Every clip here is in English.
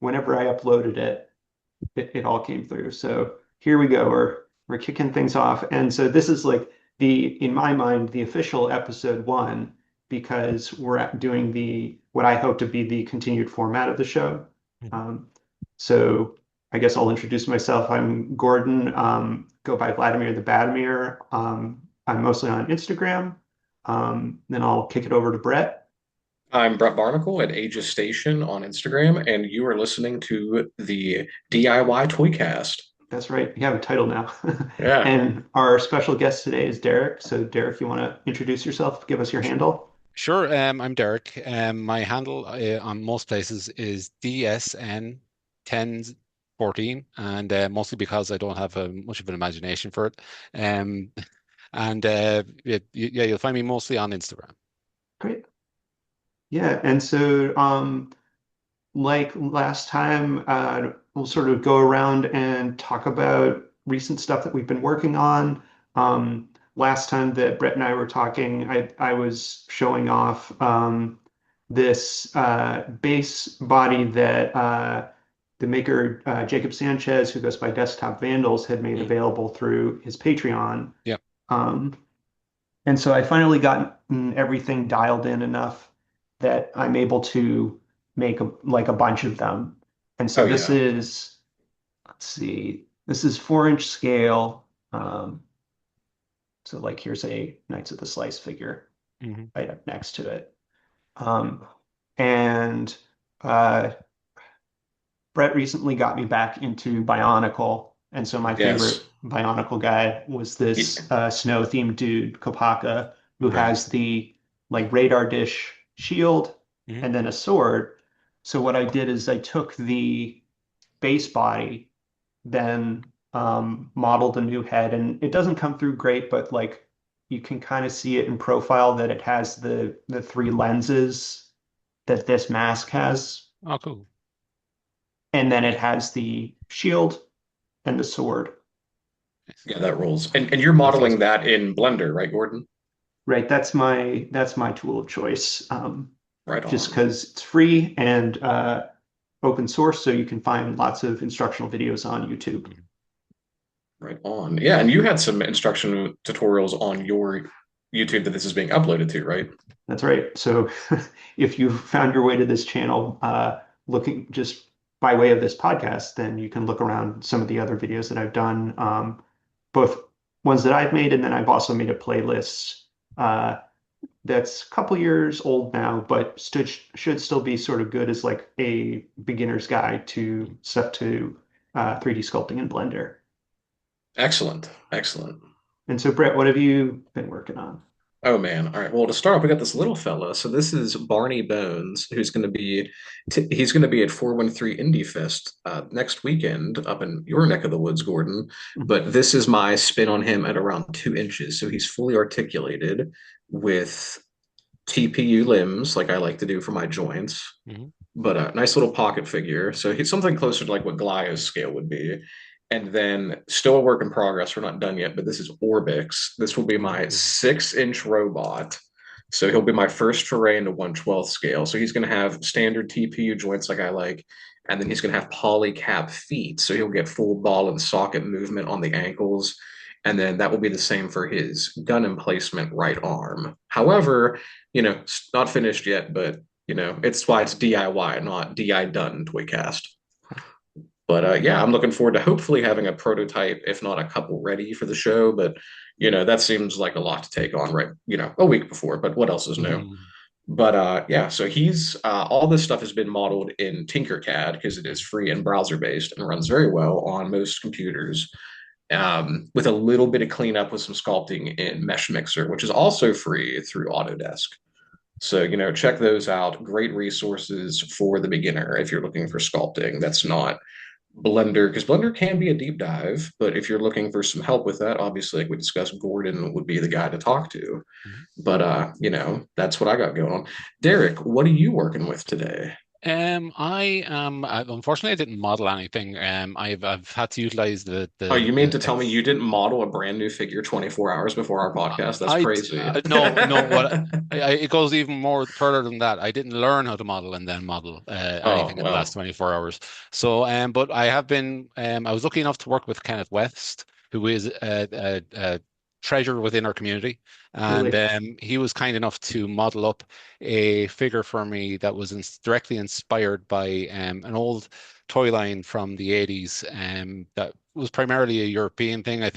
whenever I uploaded it, it all came through. So here we go. We're kicking things off. And so this is like in my mind, the official episode one, because we're doing what I hope to be the continued format of the show. Mhm. Um, so I guess I'll introduce myself. I'm Gordon, go by Vladimir the Badimir. I'm mostly on Instagram. Then I'll kick it over to Brett. I'm Brett Barnacle at Aegis Station on Instagram, and you are listening to the DIY Toycast. That's right. You have a title now. Yeah, And our special guest today is Derek. So, Derek, you want to introduce yourself? Give us your Sh- handle. Sure. I'm Derek. My handle on most places is DSN1014, and mostly because I don't have much of an imagination for it. Um, and yeah, you'll find me mostly on Instagram. Great. Yeah. And so, like last time, we'll sort of go around and talk about recent stuff that we've been working on. Last time that Brett and I were talking, I was showing off this base body that the maker Jacob Sanchez, who goes by Desktop Vandals, had made Mm. available through his Patreon. Yeah. Um, and so I finally gotten everything dialed in enough that I'm able to make like a bunch of them. And so oh this yeah. is, let's see, this is 4-inch scale. So like here's a Knights of the Slice figure Hmm. right up next to it. Um, and uh, Brett recently got me back into Bionicle. And so my Yes. favorite Bionicle guy was Y- this snow themed dude, Kopaka, who Right. has the like radar dish shield Hmm. and then a sword. So what I did is I took the base body, then modeled a new head, and it doesn't come through great, but like you can kind of see it in profile that it has the three lenses that this mask has, Oh, cool. and then it has the shield and the sword. Yeah, that rules. And you're That's modeling awesome. that in Blender, right, Gordon? Right, that's my tool of choice. Right Just on. because it's free and open source, so you can find lots of instructional videos on YouTube. Mhm. Right on. Yeah, and you had some instruction tutorials on your YouTube that this is being uploaded to, right? That's right. So if you found your way to this channel looking just by way of this podcast, then you can look around some of the other videos that I've done, both ones that I've made, and then I've also made a playlist uh, that's a couple years old now, but should still be sort of good as like a beginner's guide to stuff to 3D sculpting in Blender. Excellent. Excellent. And so, Brett, what have you been working on? Oh man. All right. Well, to start off, we got this little fella. So this is Barney Bones, who's going to be he's going to be at 413 Indie Fest next weekend up in your neck of the woods, Gordon. But this is my spin on him at around 2 inches. So he's fully articulated with TPU limbs, like I like to do for my joints. Mhm. But a nice little pocket figure. So he's something closer to like what Glio's scale would be. And then still a work in progress. We're not done yet, but this is Orbix. This will be my Ooh. 6 inch robot. So he'll be my first foray into 1/12 scale. So he's going to have standard TPU joints like I like. And then he's going to have polycap feet. So he'll get full ball and socket movement on the ankles. And then that will be the same for his gun emplacement right arm. However, it's not finished yet, but it's why it's DIY, not DI done Toycast. But yeah, I'm looking forward to hopefully having a prototype, if not a couple ready for the show. But that seems like a lot to take on, right? A week before. But what else is new? Mhm. But yeah, so he's all this stuff has been modeled in Tinkercad because it is free and browser based and runs very well on most computers. With a little bit of cleanup with some sculpting in Mesh Mixer, which is also free through Autodesk. So, check those out. Great resources for the beginner if you're looking for sculpting. That's not Blender, because Blender can be a deep dive, but if you're looking for some help with that, obviously, like we discussed, Gordon would be the guy to talk to. Mhm. But that's what I got going on. Derek, what are you working with today? Unfortunately I didn't model anything. I've had to utilize Oh, you mean to tell me you didn't model a brand new figure 24 hours before our podcast? That's crazy. no, no, it goes even more further than that. I didn't learn how to model and then model Oh, anything in the last well, 24 hours. So, but I have been, I was lucky enough to work with Kenneth West, who is a treasure within our community. And Really? he was kind enough to model up a figure for me that was directly inspired by an old toy line from the 80s that was primarily a European thing. There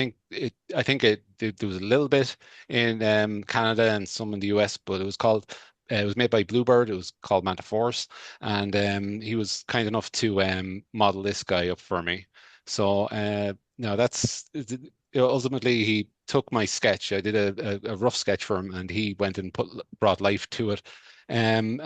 was a little bit in Canada and some in the US, but it was made by Bluebird. It was called Manta Force, and he was kind enough to model this guy up for me. So no, ultimately he took my sketch. I did a rough sketch for him, and he went and brought life to it. And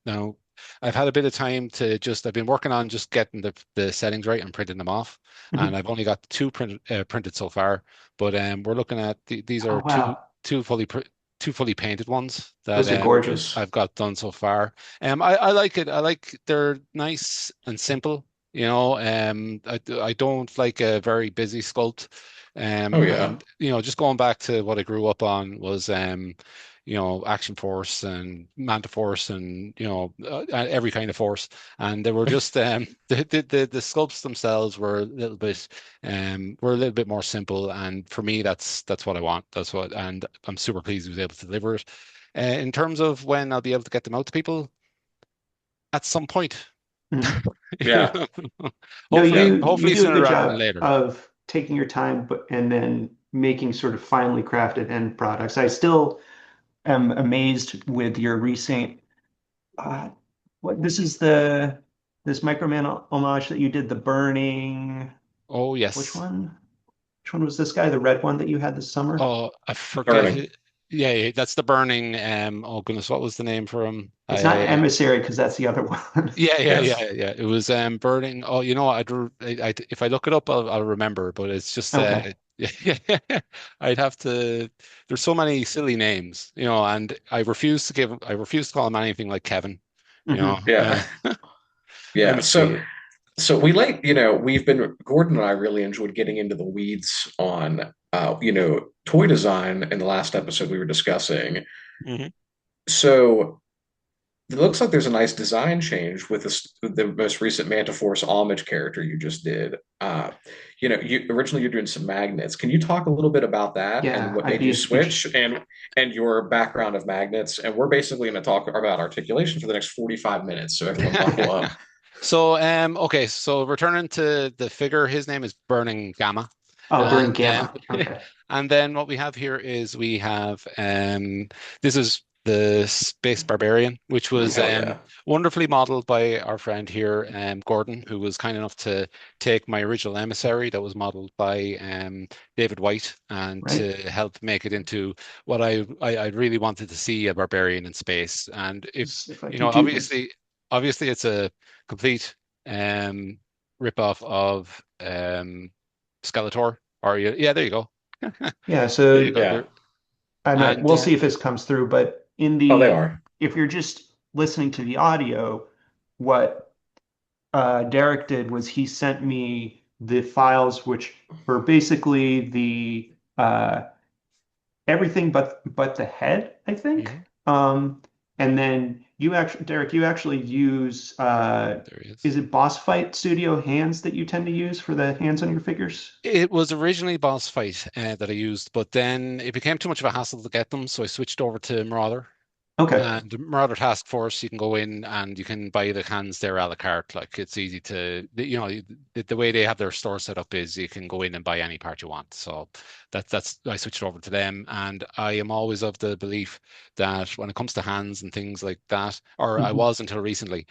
now I've had a bit of time to I've been working on just getting the settings right and printing them off. And Mhm. I've only got two printed so far, but these are these Oh, are wow. two two fully painted ones that Those are gorgeous. I've got done so far. I like it. I like they're nice and simple. I don't like a very busy sculpt. oh yeah. And just going back to what I grew up on was Action Force and Manta Force and every kind of force. And they were just the sculpts themselves were a little bit more simple. And for me, that's what I want. And I'm super pleased he was able to deliver it. In terms of when I'll be able to get them out to people, at some point. Mhm. Yeah. No, Yeah. you Hopefully do a sooner good rather than job later. of taking your time, but and then making sort of finely crafted end products. I still am amazed with your recent uh, what this is the this Microman homage that you did, the burning. Oh Which yes. one? Which one was this guy? The red one that you had this summer? Oh, I forget Burning. who. Yeah, yeah, that's the burning. Oh goodness, what was the name for him? It's not emissary because that's the other one. Yeah, yeah, Yes. yeah, yeah. It was burning. Oh, you know what? If I look it up, I'll remember. But it's just Okay. yeah, I'd have to. There's so many silly names, and I refuse to call him anything like Kevin. You know, Hmm. Yeah. let Yeah. me see. We've been, Gordon and I really enjoyed getting into the weeds on, toy design in the last episode we were discussing. Hmm. So it looks like there's a nice design change with the most recent Manta Force homage character you just did. You originally you're doing some magnets. Can you talk a little bit about that and Yeah, what I'd made be you interested. switch and your background of magnets? And we're basically going to talk about articulation for the next 45 minutes. So everyone buckle up. So, okay, so returning to the figure, his name is Burning Gamma. Oh, burning And gamma. Okay. and then what we have here is we have this is the Space Barbarian, which was Hell yeah. wonderfully modeled by our friend here, Gordon, who was kind enough to take my original emissary that was modeled by David White and Right. to help make it into what I really wanted to see a barbarian in space. And Let's see if I can do this. obviously it's a complete rip-off of Skeletor. Or yeah, there you go. Yeah, There you so go. Yeah. There I'm not, and we'll see if this comes through, but Oh, they are. if you're just listening to the audio, what Derek did was he sent me the files, which were basically the everything but the head, I think. Mhm, And then you actually, Derek, you actually use there he is. is it Boss Fight Studio hands that you tend to use for the hands on your figures? It was originally Boss Fight that I used, but then it became too much of a hassle to get them, so I switched over to Marauder. Okay. And Marauder Task Force, you can go in and you can buy the cans there a la carte. Like it's easy the way they have their store set up is you can go in and buy any part you want. So that's I switched over to them, and I am always of the belief that when it comes to hands and things like that, or I Mhm. was until recently,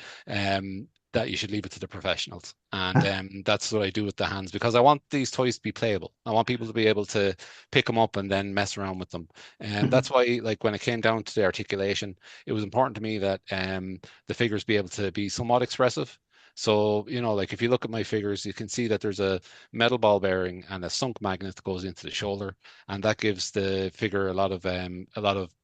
that you should leave it to the professionals. And that's what I do with the hands because I want these toys to be playable. I want people to be able to pick them up and then mess around with them. And Mhm. that's why, like when it came down to the articulation, it was important to me that the figures be able to be somewhat expressive. So, like if you look at my figures, you can see that there's a metal ball bearing and a sunk magnet that goes into the shoulder, and that gives the figure a lot of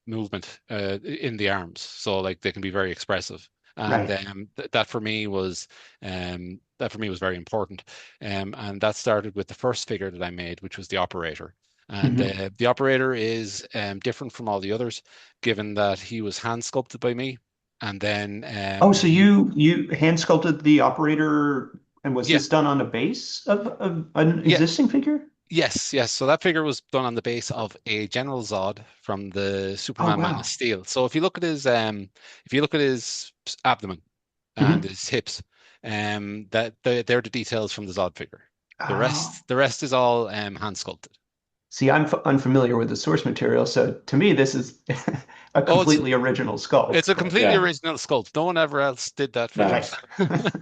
movement in the arms. So, like they can be very expressive. and Right. that for me was very important. And that started with the first figure that I made, which was the operator. And Mhm. the operator is different from all the others, given that he was hand sculpted by me. And then Oh, so he, you hand sculpted the operator, and was yeah, this done on a base of an yeah, existing figure? yes, yes. So that figure was done on the base of a General Zod from the Oh, Superman Man of wow. Steel. So if you look at his abdomen and Mhm. his hips, they're the details from the Zod figure. The Oh. rest, the rest is all hand sculpted. See, I'm unfamiliar with the source material, so to me, this is a Oh, completely original it's sculpt. a But completely Yeah. original sculpt. No one ever else did that figure. No. right.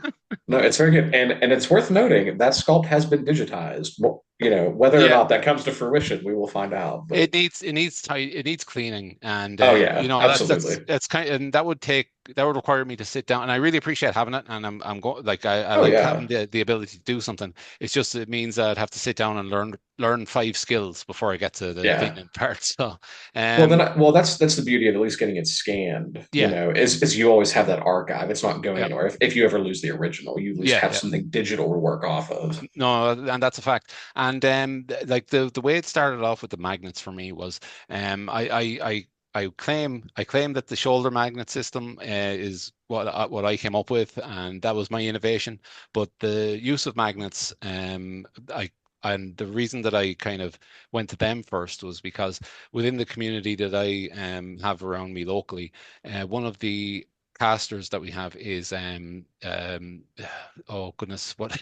No, it's very good, and it's worth noting that sculpt has been digitized. Well, whether or Yeah, not that comes to fruition, we will find out. But it needs cleaning, and oh yeah, that's absolutely. that's kind and that would require me to sit down, and I really appreciate having it, and I'm going like I Oh like having yeah. the ability to do something. It's just it means that I'd have to sit down and learn five skills before I get to the Yeah. cleaning part. So Well, then, um that's the beauty of at least getting it scanned. yeah, Is you always have that archive. It's not going yeah, anywhere. If you ever lose the original, you at least yeah, have yeah. something digital to work off of. No, and that's a fact. And like the way it started off with the magnets for me was, um, I I I I claim that the shoulder magnet system is what I came up with, and that was my innovation. But the use of magnets, I and the reason that I kind of went to them first was because within the community that I have around me locally, one of the casters that we have is oh goodness, what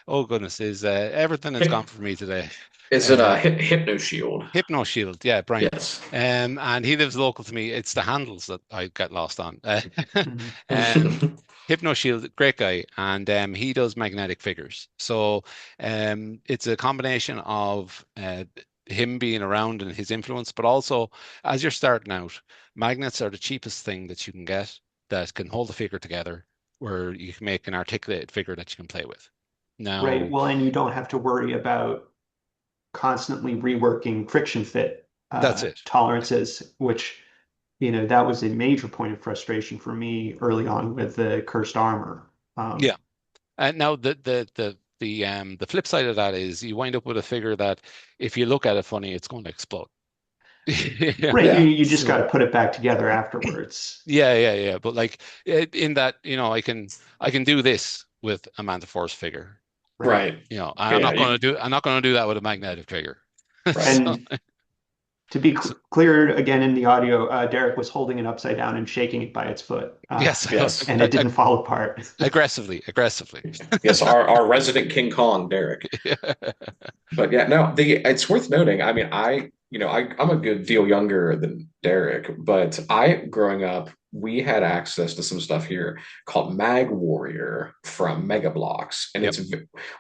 oh goodness, is everything has gone Hy- for me today. Is it Uh, a Hypno Shield? Hypno Shield, yeah, Brian. Yes. And he lives local to me. It's the handles that I get lost on. Mhm. Um, Hypno Shield, great guy, and he does magnetic figures. So it's a combination of him being around and his influence, but also as you're starting out, magnets are the cheapest thing that you can get that can hold the figure together, where you can make an articulated figure that you can play with. Right. Now, Well, and you don't have to worry about constantly reworking friction fit that's it. tolerances, which, that was a major point of frustration for me early on with the cursed armor. Yeah. And now the flip side of that is you wind up with a figure that if you look at it funny, it's going to explode. Yeah. Right. You, Yeah. you just got So to put it back together afterwards. yeah, yeah, yeah. But like in that, I can do this with a Manta Force figure. Right. Right. I'm Yeah. not going to do that with a magnetic figure. Right. So, And to be so clear again in the audio, Derek was holding it upside down and shaking it by its foot, yes, Yes. and it didn't fall apart. aggressively, aggressively. Yes. Our resident King Kong, Derek. But yeah, no, it's worth noting. I mean, I'm a good deal younger than Derek, but growing up, we had access to some stuff here called Mag Warrior from Mega Bloks, and Yep.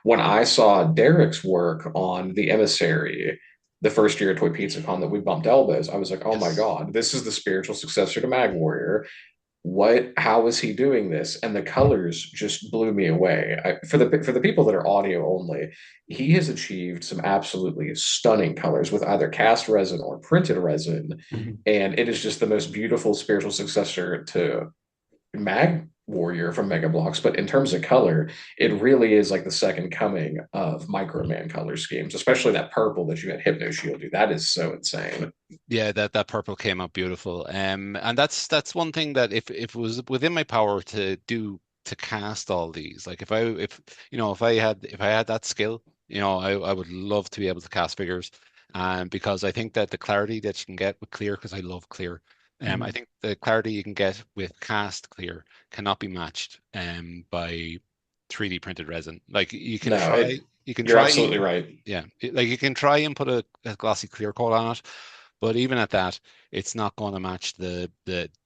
when I saw Derek's work on the Emissary, the first year at Toy Pizza Con that we bumped elbows, I was like, oh my Yes. God, this is the spiritual successor to Mag Warrior. How is he doing this? And the colors just blew me away. For the people that are audio only, he has achieved some absolutely stunning colors with either cast resin or printed resin, Mhm. and it is just the most beautiful spiritual successor to Mag Warrior from Mega Bloks. But in terms of color, it really is like the second coming of Microman color schemes, especially that purple that you had Hypno Shield do. That is so insane. Yeah, that purple came out beautiful. And that's one thing that if it was within my power to do to cast all these, like if I had that skill, I would love to be able to cast figures. And because I think that the clarity that you can get with clear, because I love clear, I Mhm. think the clarity you can get with cast clear cannot be matched by 3D printed resin. Like No, you can you're try, absolutely right. yeah, like you can try and put a glossy clear coat on it, but even at that, it's not going to match the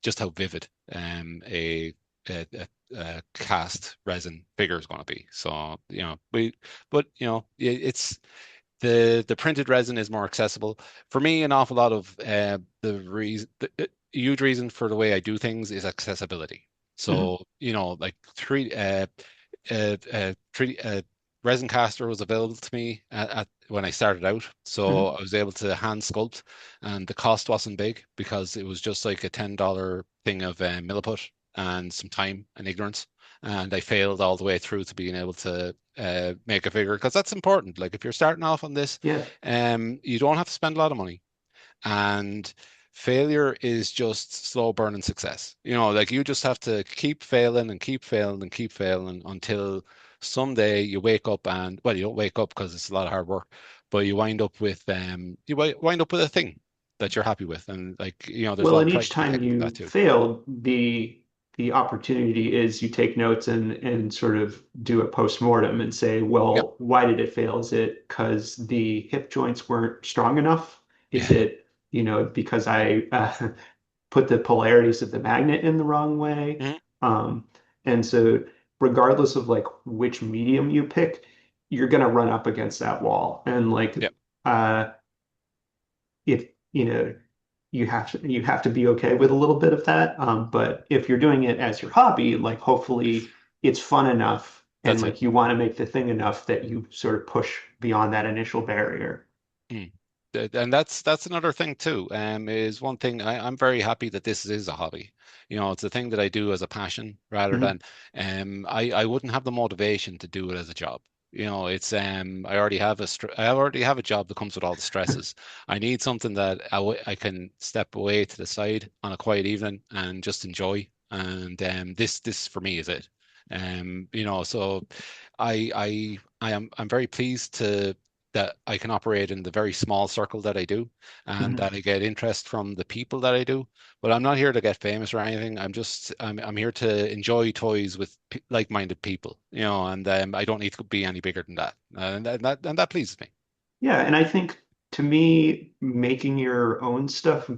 just how vivid a cast resin figure is going to be. So but it's the printed resin is more accessible for me. An awful lot of the huge reason for the way I do things is accessibility. Mhm. So like three resin caster was available to me when I started out, so Mhm. I was able to hand sculpt, and the cost wasn't big because it was just like a $10 thing of milliput, and some time and ignorance. And I failed all the way through to being able to make a figure because that's important. Like if you're starting off on this, Yeah. you don't have to spend a lot of money, and failure is just slow burning success. Like you just have to keep failing and keep failing and keep failing until someday you wake up and, well, you don't wake up because it's a lot of hard work, but you wind up with wind up with a thing that you're happy with. And like, there's a Well, lot of and each pride to be time taken from you that too. failed, the opportunity is you take notes and sort of do a post-mortem and say, Yep. well, why did it fail? Is it because the hip joints weren't strong enough? Is Yeah. it, because I put the polarities of the magnet in the wrong way? Mhm. Um, and so regardless of like which medium you pick, you're gonna run up against that wall. And like Yep. uh if you have to be okay with a little bit of that. But if you're doing it as your hobby, like hopefully it's fun enough and That's it. like you want to make the thing enough that you sort of push beyond that initial barrier. Mm. And that's another thing too. Is one thing I'm very happy that this is a hobby. It's a thing that I do as a passion rather Mhm. than I wouldn't have the motivation to do it as a job. It's I already have a job that comes with all the stresses. I need something that I can step away to the side on a quiet evening and just enjoy. And this for me is it. So I'm very pleased to that I can operate in the very small circle that I do, and Mhm. that I get interest from the people that I do. But I'm not here to get famous or anything. I'm here to enjoy toys with like-minded people, and I don't need to be any bigger than that, and that pleases me. Yeah, and I think to me, making your own stuff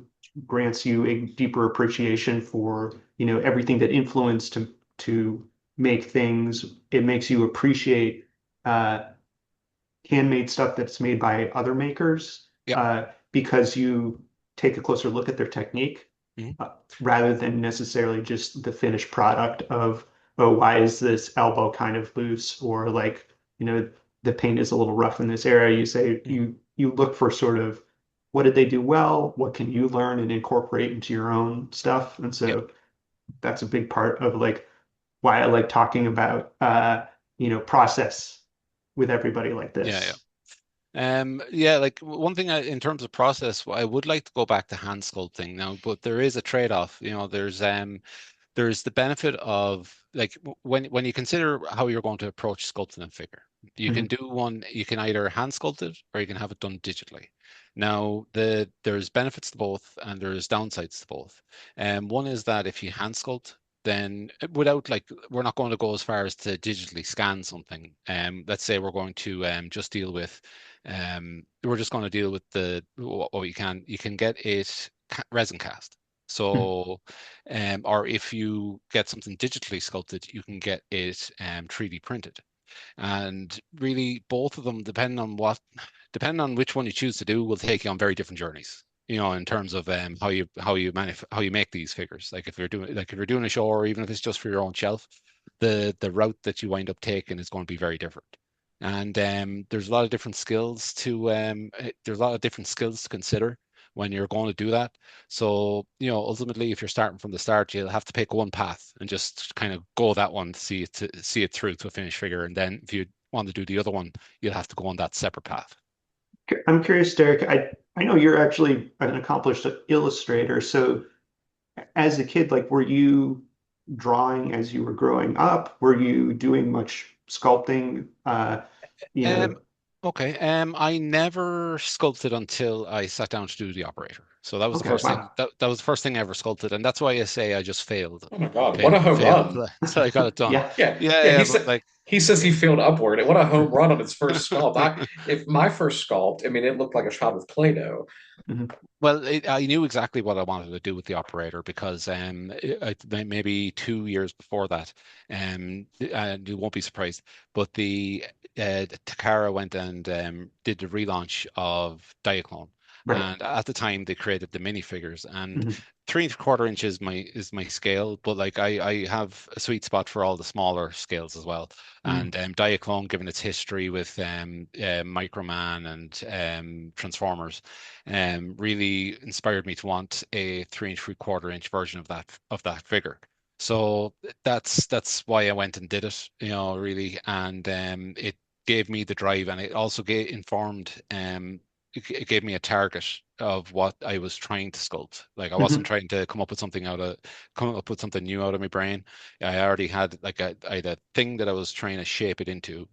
grants you a deeper appreciation for, everything that influenced to make things. It makes you appreciate uh, handmade stuff that's made by other makers Yep. because you take a closer look at their technique Mhm. rather than necessarily just the finished product of, oh, why is this elbow kind of loose or like, the paint is a little rough in this area. You say Mhm. you look for sort of what did they do well? What can you learn and incorporate into your own stuff? And Yep. so that's a big part of like why I like talking about process with everybody like Yeah. Yeah. this. Yeah, like one thing in terms of process, I would like to go back to hand sculpting now, but there is a trade-off. There's the benefit of like when you consider how you're going to approach sculpting a figure. Mhm. You can either hand sculpt it or you can have it done digitally. Now, there's benefits to both and there's downsides to both. One is that if you hand sculpt, then without like we're not going to go as far as to digitally scan something. Let's say we're going to just deal with we're just going to deal with the what you can get it resin cast. Mhm. So or if you get something digitally sculpted, you can get it 3D printed. And really, both of them, depending on which one you choose to do, will take you on very different journeys. In terms of how you make these figures. Like if you're doing a show, or even if it's just for your own shelf, the route that you wind up taking is going to be very different. And there's a lot of different skills to consider when you're going to do that. So, ultimately, if you're starting from the start, you'll have to pick one path and just kind of go that one to see it through to a finished figure. And then if you want to do the other one, you'll have to go on that separate path. I'm curious, Derek. I know you're actually an accomplished illustrator. So, as a kid, like, were you drawing as you were growing up? Were you doing much sculpting? You Um, know, okay. I never sculpted until I sat down to do the operator. So that was the okay, first thing wow. that was the first thing I ever sculpted, and that's why I say I just failed, Oh my God, what a failed, home failed run. until until I got it done. Yeah. Yeah, Yeah, yeah. yeah, but like. He says he failed upward. What a home run on his first sculpt. If my first sculpt, I mean, it looked like a shot of Play-Doh. Mhm. Well, I knew exactly what I wanted to do with the operator because maybe 2 years before that, and you won't be surprised, but the Takara went and did the relaunch of Diaclone, Right. and at the time they created the minifigures, and Mhm. 3 1/4 inch is my scale, but like I have a sweet spot for all the smaller scales as well, Mhm. and Diaclone, given its history with Microman and Transformers really inspired me to want a 3 3/4 inch version of that figure. So that's why I went and did it, really, and it gave me the drive, and it also informed, it gave me a target of what I was trying to sculpt. Like I wasn't Mhm. trying to come up with something new out of my brain. I already had I had a thing that I was trying to shape it into,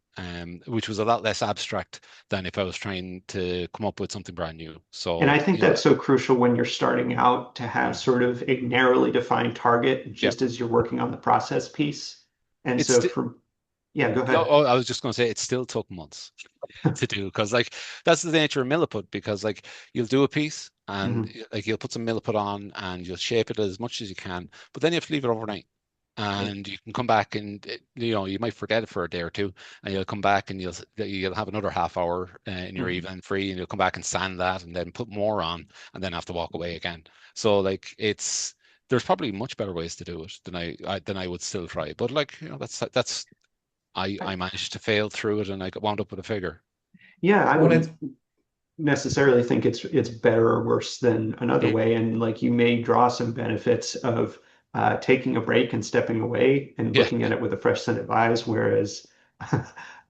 which was a lot less abstract than if I was trying to come up with something brand new. And I So, think that's so crucial when you're starting out to have mm, sort of a narrowly defined target yeah, just as you're working on the process piece. And it's so yeah, go oh, ahead. oh, I was just going to say it still took months to do because like that's the nature of milliput because like you'll do a piece and Mhm. like you'll put some milliput on and you'll shape it as much as you can, but then you have to leave it overnight. Yeah. And you can come back and you might forget it for a day or two, and you'll come back and you'll have another half hour in your Mhm. evening free, and you'll come back and sand that, and then put more on, and then have to walk away again. So like there's probably much better ways to do it than I would still try. But like that's I managed to fail through it and I got wound up with a figure. Yeah, I Well, wouldn't necessarily think it's better or worse than another Mm. way. And like you may draw some benefits of taking a break and stepping away and Yeah, looking at it with a fresh set of eyes, whereas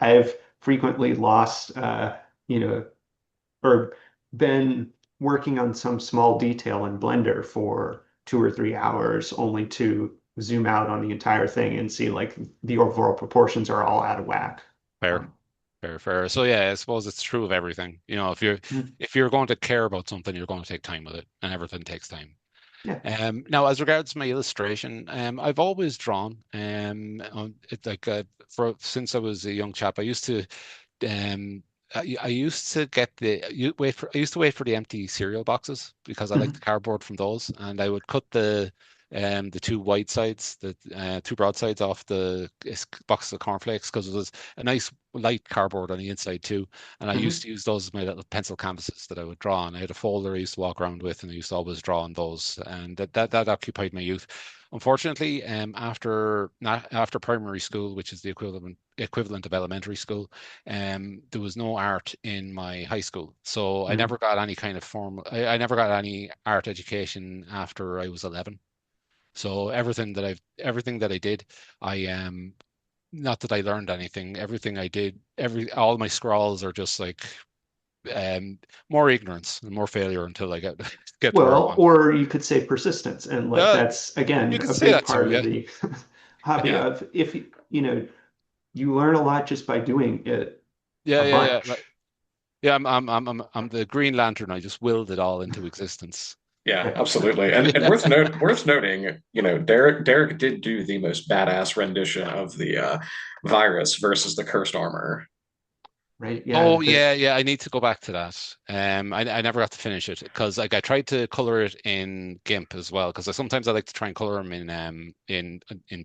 I've frequently lost, you know, or been working on some small detail in Blender for 2 or 3 hours only to zoom out on the entire thing and see like the overall proportions are all out of whack. fair, Um, fair. So yeah, I suppose it's true of everything. If you're going to care about something, you're going to take time with it, and everything takes time. yeah. Now, as regards my illustration, I've always drawn. It like for since I was a young chap, I used to I used to get I used to wait for the empty cereal boxes because I like the Mhm. cardboard from those, and I would cut the two wide sides, the two broad sides off the box of cornflakes because it was a nice light cardboard on the inside too. And I used Mhm. to use those as my little pencil canvases that I would draw on. I had a folder I used to walk around with, and I used to always draw on those, and that occupied my youth. Unfortunately, after not after primary school, which is the equivalent of elementary school, there was no art in my high school. So I Mhm. never got any kind of I never got any art education after I was 11. So everything that I did, I not that I learned anything. Everything I did, all my scrawls are just like um, more ignorance and more failure until I get to where I Well, want. or you could say persistence. And like Uh, that's you again could a say big that too, part of yeah. the hobby Yeah. of if you learn a lot just by doing it Yeah, a yeah, yeah. Like, bunch. yeah, I'm the Green Lantern. I just willed it all into existence. yeah, Yeah. absolutely. And Yeah. worth noting, Derek did do the most badass rendition of the virus versus the cursed armor. Right. Yeah. Oh yeah, yeah. I need to go back to that. I never got to finish it because like I tried to color it in GIMP as well because sometimes I like to try and color them in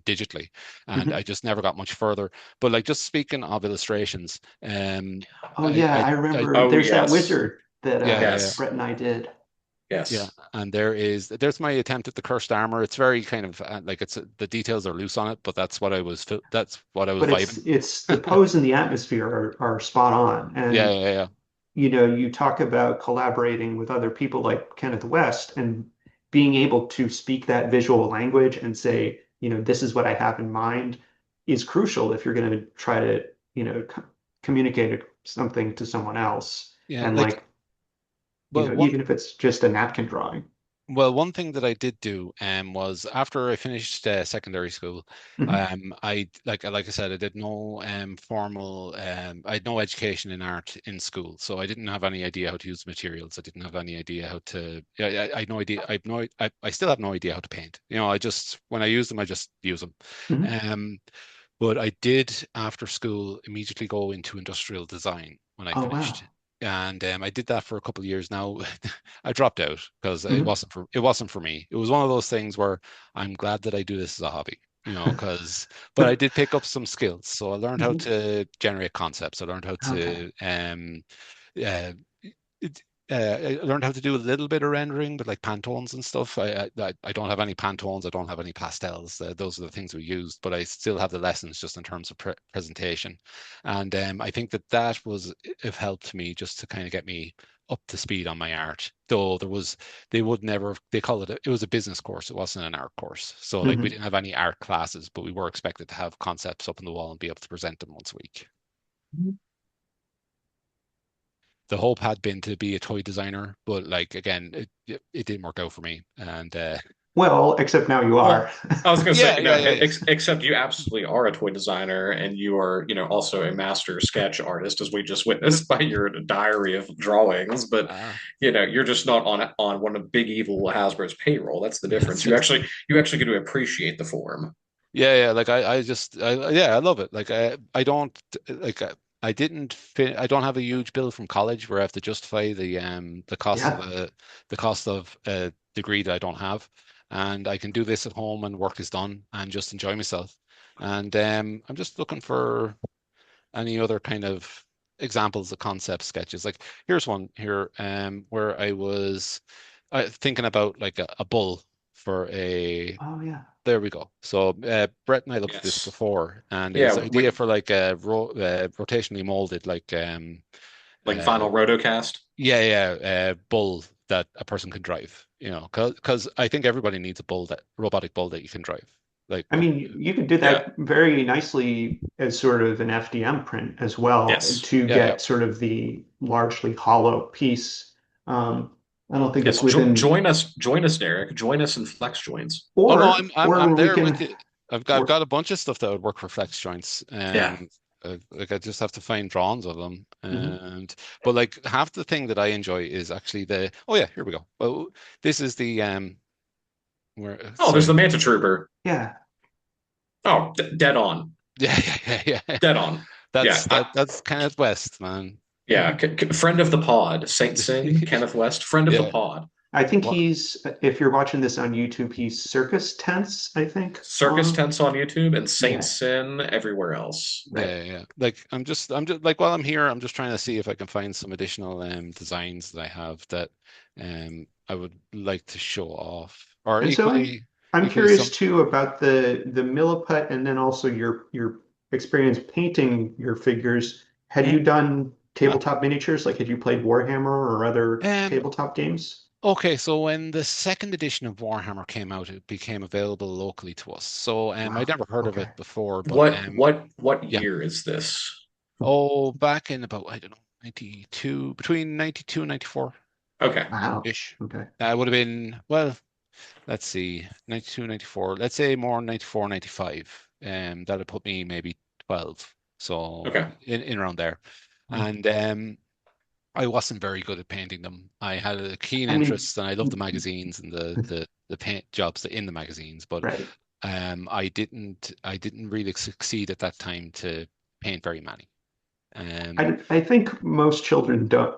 digitally, and I Mhm. just never got much further. But like just speaking of illustrations, Oh yeah, I I remember Oh there's that yes. wizard that yeah, yeah, yeah. Yes. Brett and I did. Yeah, Yes. and there's my attempt at the cursed armor. It's very kind of like the details are loose on it, but that's what I was But it's vibing. it's the pose and the atmosphere are spot on. Yeah, And yeah, yeah. you talk about collaborating with other people like Kenneth West and being able to speak that visual language and say, this is what I have in mind is crucial if you're going to try to, communicate something to someone else. Yeah, And like like, well, one even if it's just a napkin drawing. one thing that I did do was after I finished secondary school, Mhm. like I said, I did no formal I had no education in art in school, so I didn't have any idea how to use materials. I didn't have any idea how to. I had no idea. I still have no idea how to paint. I just when I use them, I just use them. Mhm. Um, but I did after school immediately go into industrial design when I Oh, finished. wow. And I did that for a couple of years now. I dropped out because Mhm. it wasn't for me. It was one of those things where I'm glad that I do this as a hobby, because but I did pick up some skills. So I learned how Mhm. to generate concepts. I learned how Okay. to uh, it, I learned how to do a little bit of rendering, but like Pantones and stuff. I don't have any Pantones. I don't have any pastels. Those are the things we used, but I still have the lessons just in terms of presentation. And I think that was it helped me just to kind of get me up to speed on my art. Though they would never, they call it was a business course. It wasn't an art course. So like we Hmm. didn't have any art classes, but we were expected to have concepts up on the wall and be able to present them once a week. The hope had been to be a toy designer, but like again, it didn't work out for me. And Well, except now you Well, are. I was going to say, yeah, yeah, yeah. except you absolutely are a toy designer and you are, also a master sketch artist, as we just witnessed by your diary of drawings. But, Uh, you're just not on one of Big Evil Hasbro's payroll. That's the difference. that's You it. actually you actually get to appreciate the form. Yeah, yeah. Like yeah, I love it. Like I don't like I didn't fit. I don't have a huge bill from college where I have to justify the cost of Yeah. a degree that I don't have, and I can do this at home and work is done and just enjoy myself. And I'm just looking for any other kind of examples of concept sketches. Like here's one here where I was thinking about like a bull for a Oh, yeah. there we go. So Brett and I looked at this Yes. before, and it was Yeah, an idea for like a rotationally molded like like uh, vinyl rotocast. yeah, bull that a person can drive. You know, because I think everybody needs a bull that robotic bull that you can drive. Like I mean, you could do Yeah. that very nicely as sort of an FDM print as well Yes. to yeah, yeah. get sort of the largely hollow piece. I don't think Yes. it's within, Join us, Derek. Join us in Flex Joints. Oh no, or I'm we there can with you. I've work. got a bunch of stuff that would work for flex joints. Yeah. Like I just have to find drawings of them. Mhm. And but like half the thing that I enjoy is actually the oh yeah, here we go. Well, this is the where Oh, there's the sorry. Manta Trooper. Yeah. Oh, dead on. Yeah, yeah. Dead on. Yeah. That's Kenneth West, man. Yeah. Friend of the pod. Saint Sin, Kenneth West, friend of the Yeah. pod. I think What? if you're watching this on YouTube, he's Circus Tense, I think. Circus Tents on YouTube and Saint Yeah, Sin everywhere else. right. Yeah. Like I'm just like while I'm here, I'm just trying to see if I can find some additional designs that I have that I would like to show off. Or And so I'm equally curious some too about the Milliput and then also your experience painting your figures. Had Mm, you done uh, tabletop miniatures? Like had you played Warhammer or other um tabletop games? okay, so when the second edition of Warhammer came out, it became available locally to us. So I'd Wow. never heard of Okay. it before, but What yeah. year is this? Oh, back in about I don't know, 92, between 92 and 94 Okay. Wow. ish. Okay. That would have been, well, let's see, 92, 94. Let's say more 94, 95. That'd put me maybe 12. So Okay. in around there. Mm. And I wasn't very good at painting them. I had a keen I mean, interest and I loved the magazines and the paint jobs that in the magazines, but right. I didn't really succeed at that time to paint very many. Um I think most children don't.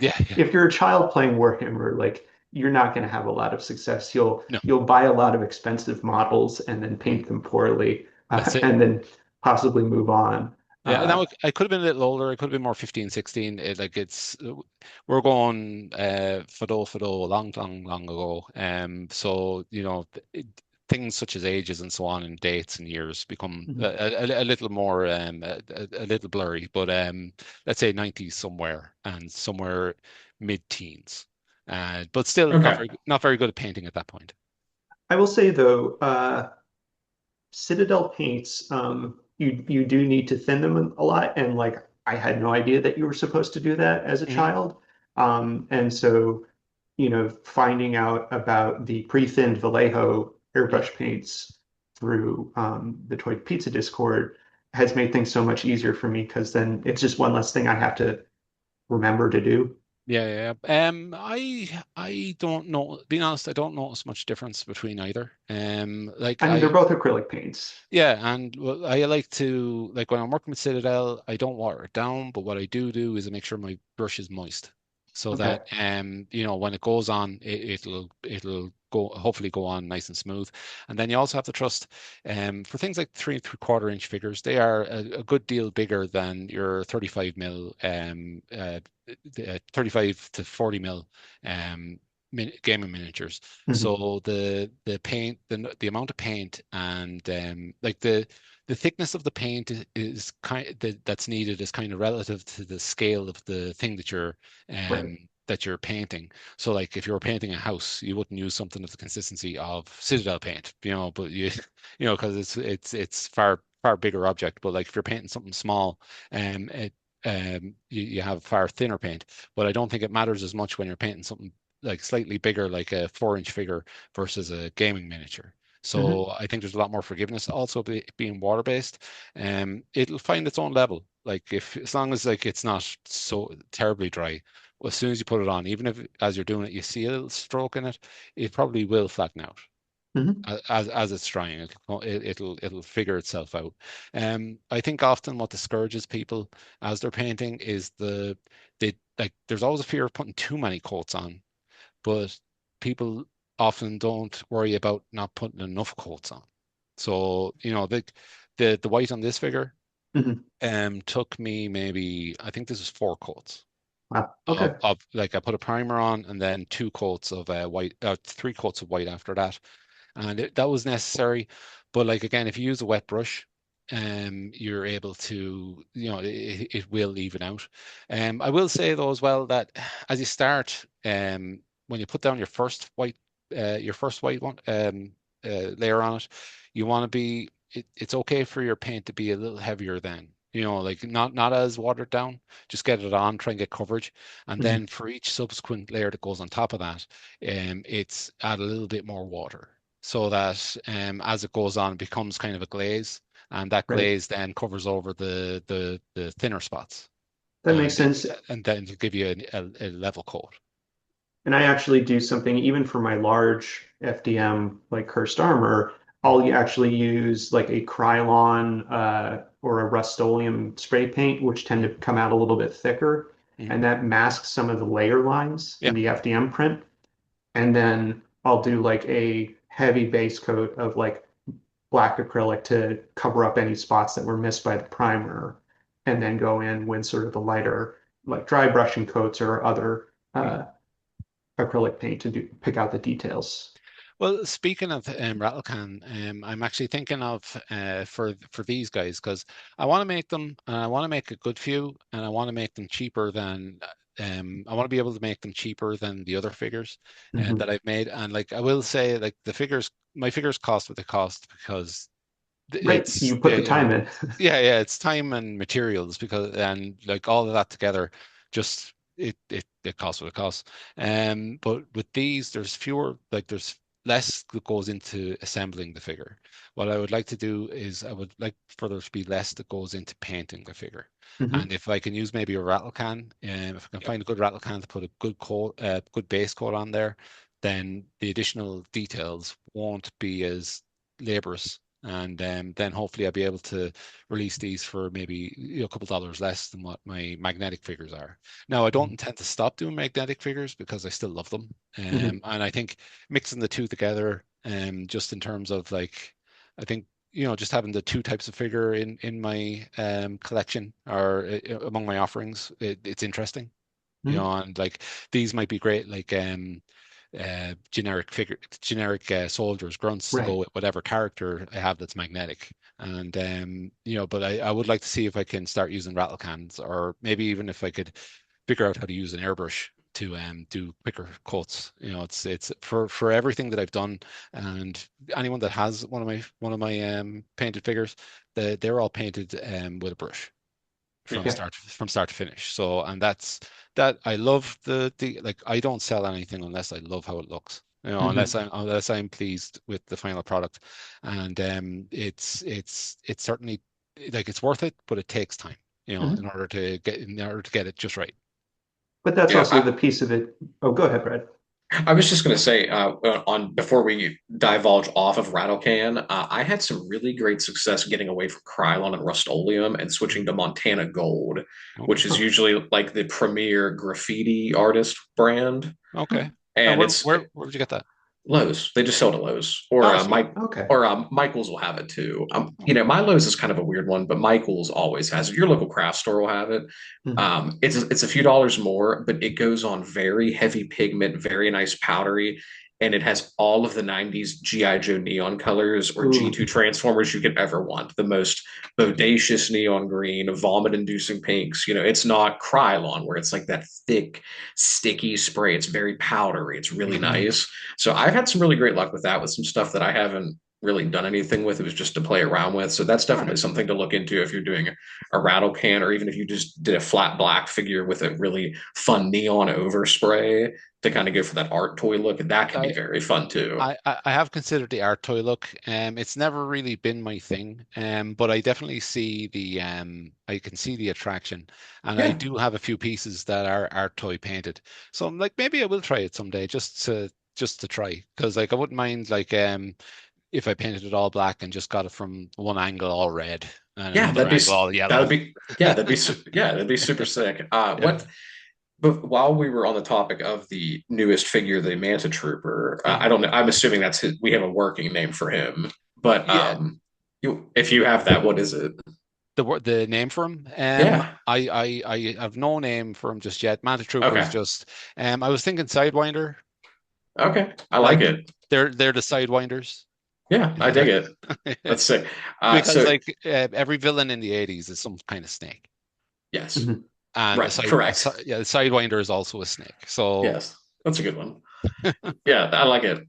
yeah, yeah. If you're a child playing Warhammer, like you're not going to have a lot of success. No, You'll buy a lot of expensive models and then mm, paint them poorly, that's it. and then possibly move on. Yeah, Uh, now I could have been a little older. I could have been more 15, 16. Like we're going Fido a long ago. So things such as ages and so on and dates and years become mhm. a little more a little blurry. But let's say 90s somewhere and somewhere mid-teens. But still Okay. not very good at painting at that point. I will say though, Citadel paints, you do need to thin them a lot, and like I had no idea that you were supposed to do that as a Mhm. child, and so finding out about the pre-thinned Vallejo Mm. airbrush paints through the Toy Pizza Discord has made things so much easier for me because then it's just one less thing I have to remember to do. I don't know. Being honest, I don't notice much difference between either. Like I mean, they're both acrylic paints. yeah, and I like to like when I'm working with Citadel, I don't water it down, but what I do is I make sure my brush is moist, so that Okay. when it goes on, it'll go hopefully go on nice and smooth. And then you also have to trust, for things like 3 3/4 inch figures, they are a good deal bigger than your 35 mil, 35 to 40 mil, gaming miniatures. Mhm. So the paint, the amount of paint, and like the thickness of the paint that's needed is kind of relative to the scale of the thing that you're Right. that you're painting. So like if you were painting a house, you wouldn't use something of the consistency of Citadel paint, but because it's far bigger object. But like if you're painting something small, it you have far thinner paint. But I don't think it matters as much when you're painting something like slightly bigger, like a 4-inch figure versus a gaming miniature. Hmm. So I think there's a lot more forgiveness. Also, being water based, it'll find its own level. Like if as long as like it's not so terribly dry, well, as soon as you put it on, even if as you're doing it, you see a little stroke in it, it probably will flatten out Hmm. as it's drying. It'll figure itself out. I think often what discourages people as they're painting is they like there's always a fear of putting too many coats on, but people often don't worry about not putting enough coats on. So, the white on this figure Hmm. took me maybe, I think this is 4 coats Wow. Okay. like I put a primer on and then 2 coats of white, 3 coats of white after that. And that was necessary. But like again, if you use a wet brush, you're able to, it will even out. I will say though as well that as you start, when you put down your first white one, layer on it, you want to be, it's okay for your paint to be a little heavier then. Like not as watered down. Just get it on, try and get coverage, and Hmm. then for each subsequent layer that goes on top of that, it's add a little bit more water so that as it goes on, it becomes kind of a glaze, and that Right. glaze then covers over the thinner spots, That makes sense. and then to give you a level coat. And I actually do something even for my large FDM like cursed armor. Actually use like a Krylon or a Rust-Oleum spray paint, which tend to come out a little bit thicker, Mhm. and that masks some of the layer lines Yeah. in the FDM print. And then I'll do like a heavy base coat of like black acrylic to cover up any spots that were missed by the primer, and then go in with sort of the lighter like dry brushing coats or other Mhm. acrylic paint to pick out the details. Well, speaking of Rattlecan, I'm actually thinking of for these guys because I want to make them, and I want to make a good few, and I want to make them cheaper than. I want to be able to make them cheaper than the other figures Mhm. that I've made, and like I will say, like my figures cost what they cost because Right, it's you put the time in. yeah, it's time and materials because and like all of that together, just it costs what it costs. But with these, there's less that goes into assembling the figure. What I would like to do is I would like for there to be less that goes into painting the figure. Mhm. And if I can use maybe a rattle can, if I can find a good rattle can to put a good base coat on there, then the additional details won't be as laborious, and then hopefully I'll be able to release these for maybe a couple dollars less than what my magnetic figures are. Now, I don't Mhm. intend to stop doing magnetic figures because I still love them, Mhm. and I think mixing the two together, just in terms of like, I think just having the two types of figure in my collection or among my offerings, it's interesting. Mhm. And like these might be great, like generic soldiers, grunts to go Right. with whatever character I have that's magnetic. And but I would like to see if I can start using rattle cans, or maybe even if I could figure out how to use an airbrush to do quicker coats. It's for everything that I've done, and anyone that has one of my painted figures, they're all painted with a brush Yeah. from start to finish. So, and that I love the like I don't sell anything unless I love how it looks. Mhm. Unless I'm pleased with the final product, and it's certainly like it's worth it, but it takes time, Mhm. in order to get it just right. But that's Yeah, also the piece of it. Oh, go ahead, Brad. I was just going to say on before we divulge off of Rattlecan, I had some really great success getting away from Krylon and Rust-Oleum and switching to Montana Gold, which Okay. is Huh. usually like the premier graffiti artist brand, Okay. and Where it's where did you get that? Lowe's. They just sell to Lowe's, or Oh, sweet. Okay. Michaels will have it too. Oh, My Lowe's is kind of a weird one, but Michaels always has it. Your local craft store will have it. Mhm. It's a few dollars more, but it goes on very heavy pigment, very nice powdery, and it has all of the 90s G.I. Joe neon colors or Ooh. G2 Transformers you could ever want. The most bodacious neon green, vomit inducing pinks. It's not Krylon where it's like that thick, sticky spray. It's very powdery. It's really Mhm. nice. So I've had some really great luck with that with some stuff that I haven't really done anything with. It was just to play around with. So that's All definitely right. something to look into if you're doing a rattle can, or even if you just did a flat black figure with a really fun neon overspray to kind of go for that art toy look. That can be I, very fun too. I have considered the art toy look. It's never really been my thing. But I definitely see I can see the attraction, and I Yeah, do have a few pieces that are art toy painted. So I'm like, maybe I will try it someday, just to try, because like I wouldn't mind like if I painted it all black and just got it from one angle all red and yeah, another angle all that would yellow. be yeah, that'd be super sick. Yeah. But while we were on the topic of the newest figure, the Manta Trooper, I Mhm. don't know. I'm assuming that's his. We have a working name for him, but Yeah, if you have that, what is it? the name for him. Yeah. I have no name for him just yet. Manta Trooper is Okay. just. I was thinking Sidewinder. Okay. I like Like it. they're the Sidewinders. Yeah, I dig it. That's sick. Because So like every villain in the 80s is some kind of snake, yes, Mhm. and right, correct. the Sidewinder is also a snake. So Yes, that's a good one. Yeah, I like it.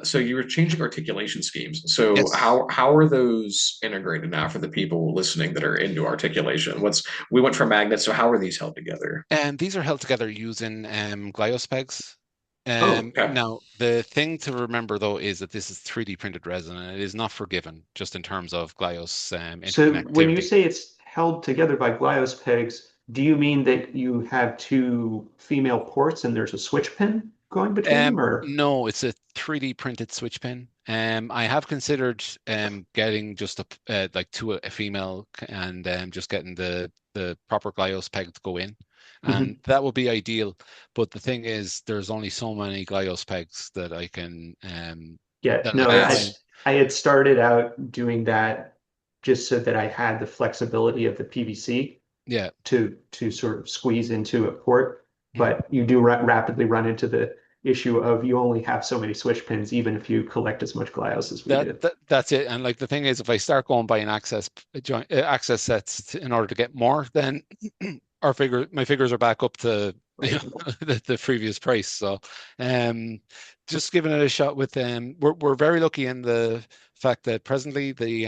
So you were changing articulation schemes. So yes. how are those integrated now for the people listening that are into articulation? We went for magnets, so how are these held together? And these are held together using Glyos pegs. Oh, Okay. Now, the thing to remember though is that this is 3D printed resin and it is not forgiven just in terms of Glyos so when you interconnectivity. say it's held together by Glyos pegs, do you mean that you have two female ports and there's a switch pin going between them, or? No, it's a 3D printed switch pin. I have considered getting just like a female and just getting the proper Glyos peg to go in, and Mhm. that would be ideal. But the thing is, there's only so many Glyos pegs that I can Yeah, that I no, can I find. Yes. I had started out doing that just so that I had the flexibility of the PVC Yeah. to sort of squeeze into a port, Mhm. but you do rapidly run into the issue of you only have so many switch pins, even if you collect as much Glyos as we do. That's it. And like the thing is, if I start going buying access sets in order to get more, then my figures are back up to Right. the previous price. So, um, just giving it a shot with we're very lucky in the fact that presently the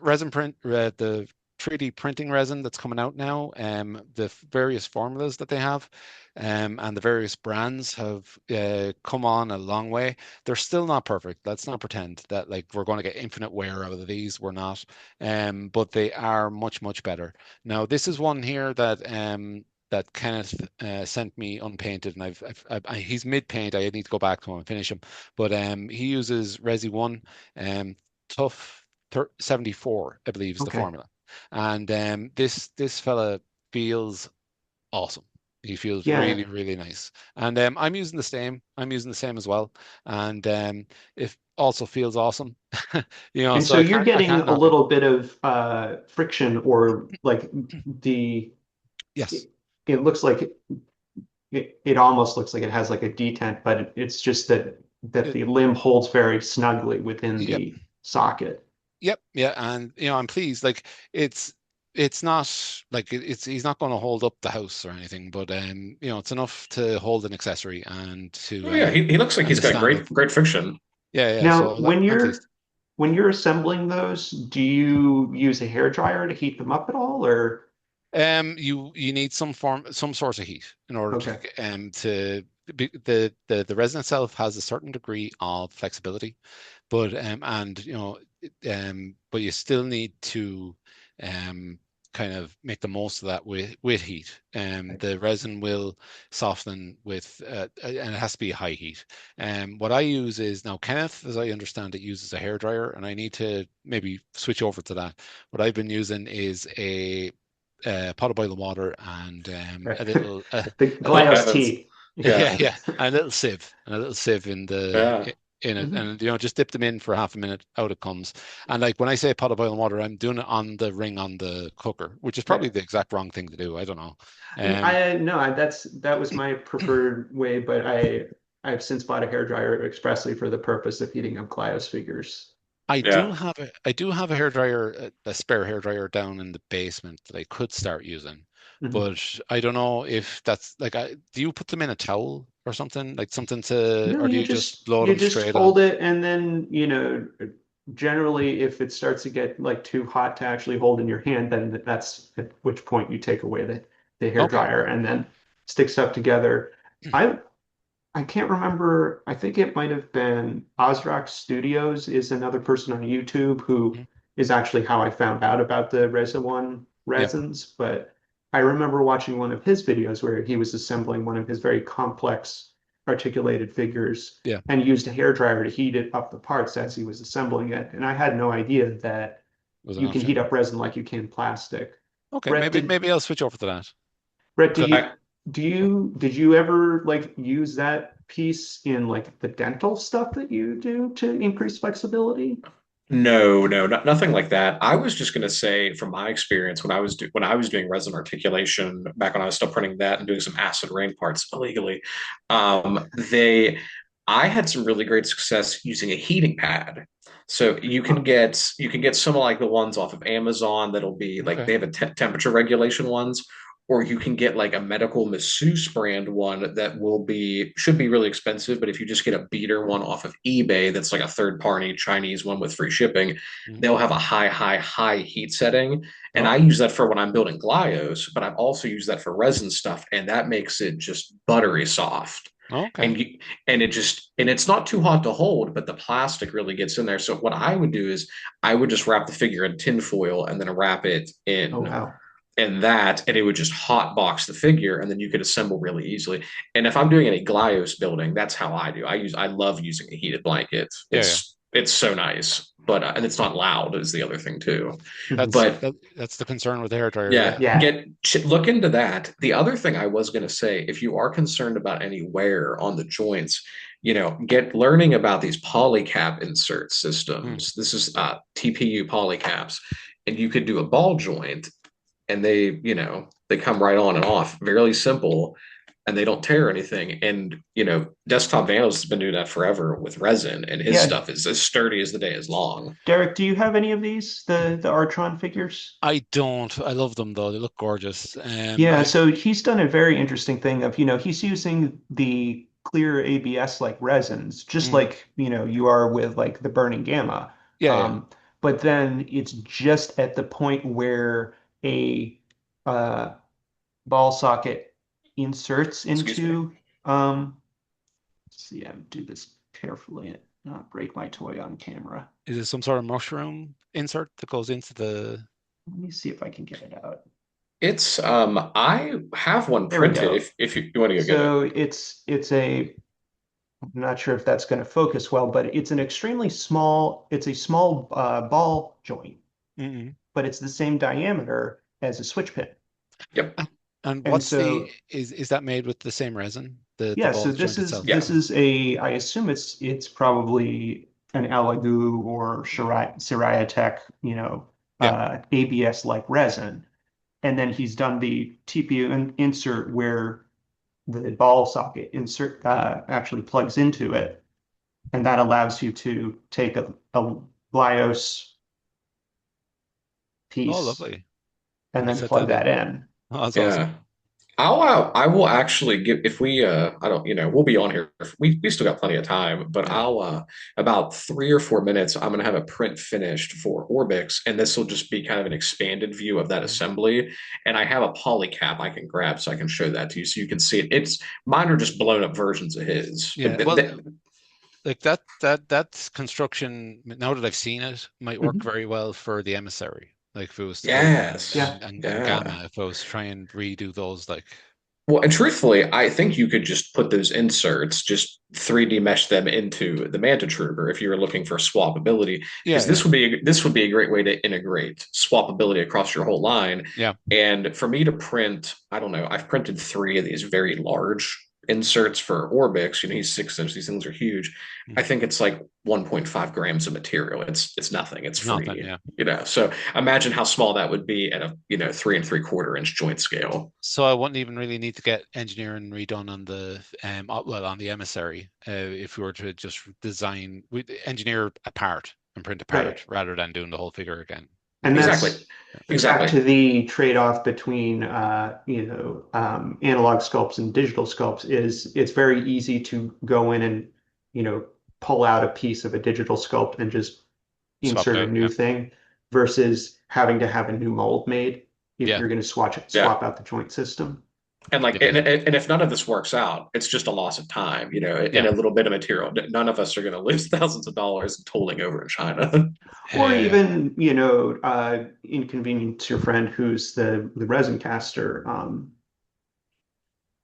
resin print, the 3D printing resin that's coming out now, the various formulas that they have, and the various brands have come on a long way. They're still not perfect. Let's not pretend that like we're going to get infinite wear out of these. We're not, but they are much, much better. Now, this is one here that Kenneth sent me unpainted, and he's mid paint. I need to go back to him and finish him, but he uses Resi One. Tough 74, I believe, is the Okay. formula. And this fella feels awesome. He feels Yeah. really, really nice. And I'm using the same. I'm using the same as well. And it also feels awesome. And So so you're I getting can't a knock it. little bit of friction or like the Yes. it, it looks like it almost looks like it has like a detent, but it's just that It, the limb holds very snugly within yep. the socket. Yep. Yeah. And I'm pleased. Like it's it's not like he's not going to hold up the house or anything, but it's enough to hold an accessory Oh yeah, he looks like and he's to got stand up. great friction. Yeah, yeah. Now, So I'm pleased. when you're assembling those, do you use a hair dryer to heat them up at all, or? You need some source of heat in order Okay. the resin itself has a certain degree of flexibility, but but you still need to um kind of make the most of that with heat. The resin will soften with and it has to be high heat. What I use is now Kenneth, as I understand it, uses a hair dryer, and I need to maybe switch over to that. What I've been using is a pot of boiling water and Right. a little The a little Glyos That's tea. yeah, yeah, yeah, and a little sieve in the yeah. in it, Mhm. and just dip them in for half a minute, out it comes. And like when I say pot of boiling water, I'm doing it on the ring on the cooker, which is probably Right. the exact wrong thing to do. I don't know. Um, I no, that was my preferred way, but I've since bought a hairdryer expressly for the purpose of heating up Clios figures. Yeah. I do have a hairdryer, a spare hairdryer down in the basement that I could start using, Mhm. but I don't know if that's like, do you put them in a towel or something, like something to, No, or do you just blow you them just straight on? hold it, and then generally if it starts to get like too hot to actually hold in your hand, then that's at which point you take away the hair Okay. dryer and then stick stuff together. I I can't remember. I think it might have been Ozrock Studios is another person on YouTube who Mhm. is actually how I found out about the Reza One Yeah. resins. But I remember watching one of his videos where he was assembling one of his very complex articulated figures Yeah. and used a hairdryer to heat it up the parts as he was assembling it. And I had no idea that Was an you can heat option. up resin like you can plastic. Okay. Brett, did Maybe I'll switch over to that. Brett, Because I, did you ever like use that piece in like the dental stuff that you do to increase flexibility? no, no, nothing like that. I was just going to say, from my experience, when I was doing resin articulation back when I was still printing that and doing some acid rain parts illegally, they I had some really great success using a heating pad. So Huh. you can get some of like the ones off of Amazon that'll be like okay. they have a temperature regulation ones, or you can get like a medical masseuse brand one that will be should be really expensive, but if you just get a beater one off of eBay that's like a third party Chinese one with free shipping, Mhm. they'll have a high heat setting. And I Okay. use that for when I'm building Glyos, but I've also used that for resin stuff, and that makes it just buttery soft. Okay. And and it's not too hot to hold, but the plastic really gets in there. So what I would do is I would just wrap the figure in tin foil and then wrap it Oh in wow. and it would just hot box the figure and then you could assemble really easily. And if I'm doing any Glyos building, that's how I do. I love using a heated blanket. Yeah. Yeah. It's so nice, but and it's not loud is the other thing too. Mhm. But That's the concern with the hair dryer. yeah, Yeah. Yeah. look into that. The other thing I was going to say, if you are concerned about any wear on the joints, get learning about these polycap insert Mm. systems. This is TPU polycaps, and you could do a ball joint and they come right on and off, fairly simple, and they don't tear anything. And Desktop Vandals has been doing that forever with resin, and his Yeah. stuff is as sturdy as the day is long. Derek, do you have any of these? The Artron figures? I don't. I love them though. They look gorgeous. Yeah, so he's done a very interesting thing of, he's using the clear ABS like resins, just Mm. like, you are with like the Burning Gamma. Yeah. Yeah. Um, but then it's just at the point where a uh, ball socket inserts Excuse me. into, let's see, I do this carefully and not break my toy on camera. Is it some sort of mushroom insert that goes into the? Let me see if I can get it out. It's I have one There we printed go. if you want to go get it. So I'm not sure if that's going to focus well, but it's a small ball joint, Mm-mm. but it's the same diameter as a switch pin. Yep. And And what's the so, is that made with the same resin? The yeah, ball so joint itself. Yeah. this is I assume it's probably an Elegoo or Siraya Tech, Yeah. ABS like resin. And then he's done the TPU insert where the ball socket insert actually plugs into it. And that allows you to take a BIOS Oh, piece lovely. and And then set plug that that in. in. Oh, that's awesome. Yeah. I will actually give if we I don't we'll be on here we still got plenty of time, but Yeah. I'll about 3 or 4 minutes I'm gonna have a print finished for Orbix, and this will just be kind of an expanded view of that Mhm. assembly. And I have a poly cap I can grab so I can show that to you so you can see it. It's mine are just blown up versions of his. Yeah. Well, like that construction, now that I've seen it, might work Mhm. very well for the emissary. Like if it was to go Yes. Yeah. and Yeah. gamma, if I was to try and redo those, like Well, and truthfully, I think you could just put those inserts, just 3D mesh them into the Manta Trooper if you were looking for swappability, yeah, because yeah, this would be a great way to integrate swappability across your whole line. yeah. And for me to print, I don't know, I've printed three of these very large inserts for Orbix, he's 6 inch, these things are huge. I Mhm. think it's like 1.5 grams of material. It's nothing, it's Nothing, free, yeah. So imagine how small that would be at a 3 and 3/4 inch joint scale. So I wouldn't even really need to get engineering redone on the well, on the emissary, if we were to just we engineer a part and print a Right. part rather than doing the whole figure again. And Yeah. Exactly. that's back Exactly. to the trade-off between analog sculpts and digital sculpts is it's very easy to go in and you know pull out a piece of a digital sculpt and just Swap it insert a out. new Yeah. thing versus having to have a new mold made if Yeah. you're going to Yeah. swap out the joint system. And like, Yeah. and if none of this works out, it's just a loss of time, and Yeah. a little bit of material. None of us are going to lose thousands of dollars tolling over in China. Or Uh, even, inconvenience your friend who's the resin caster.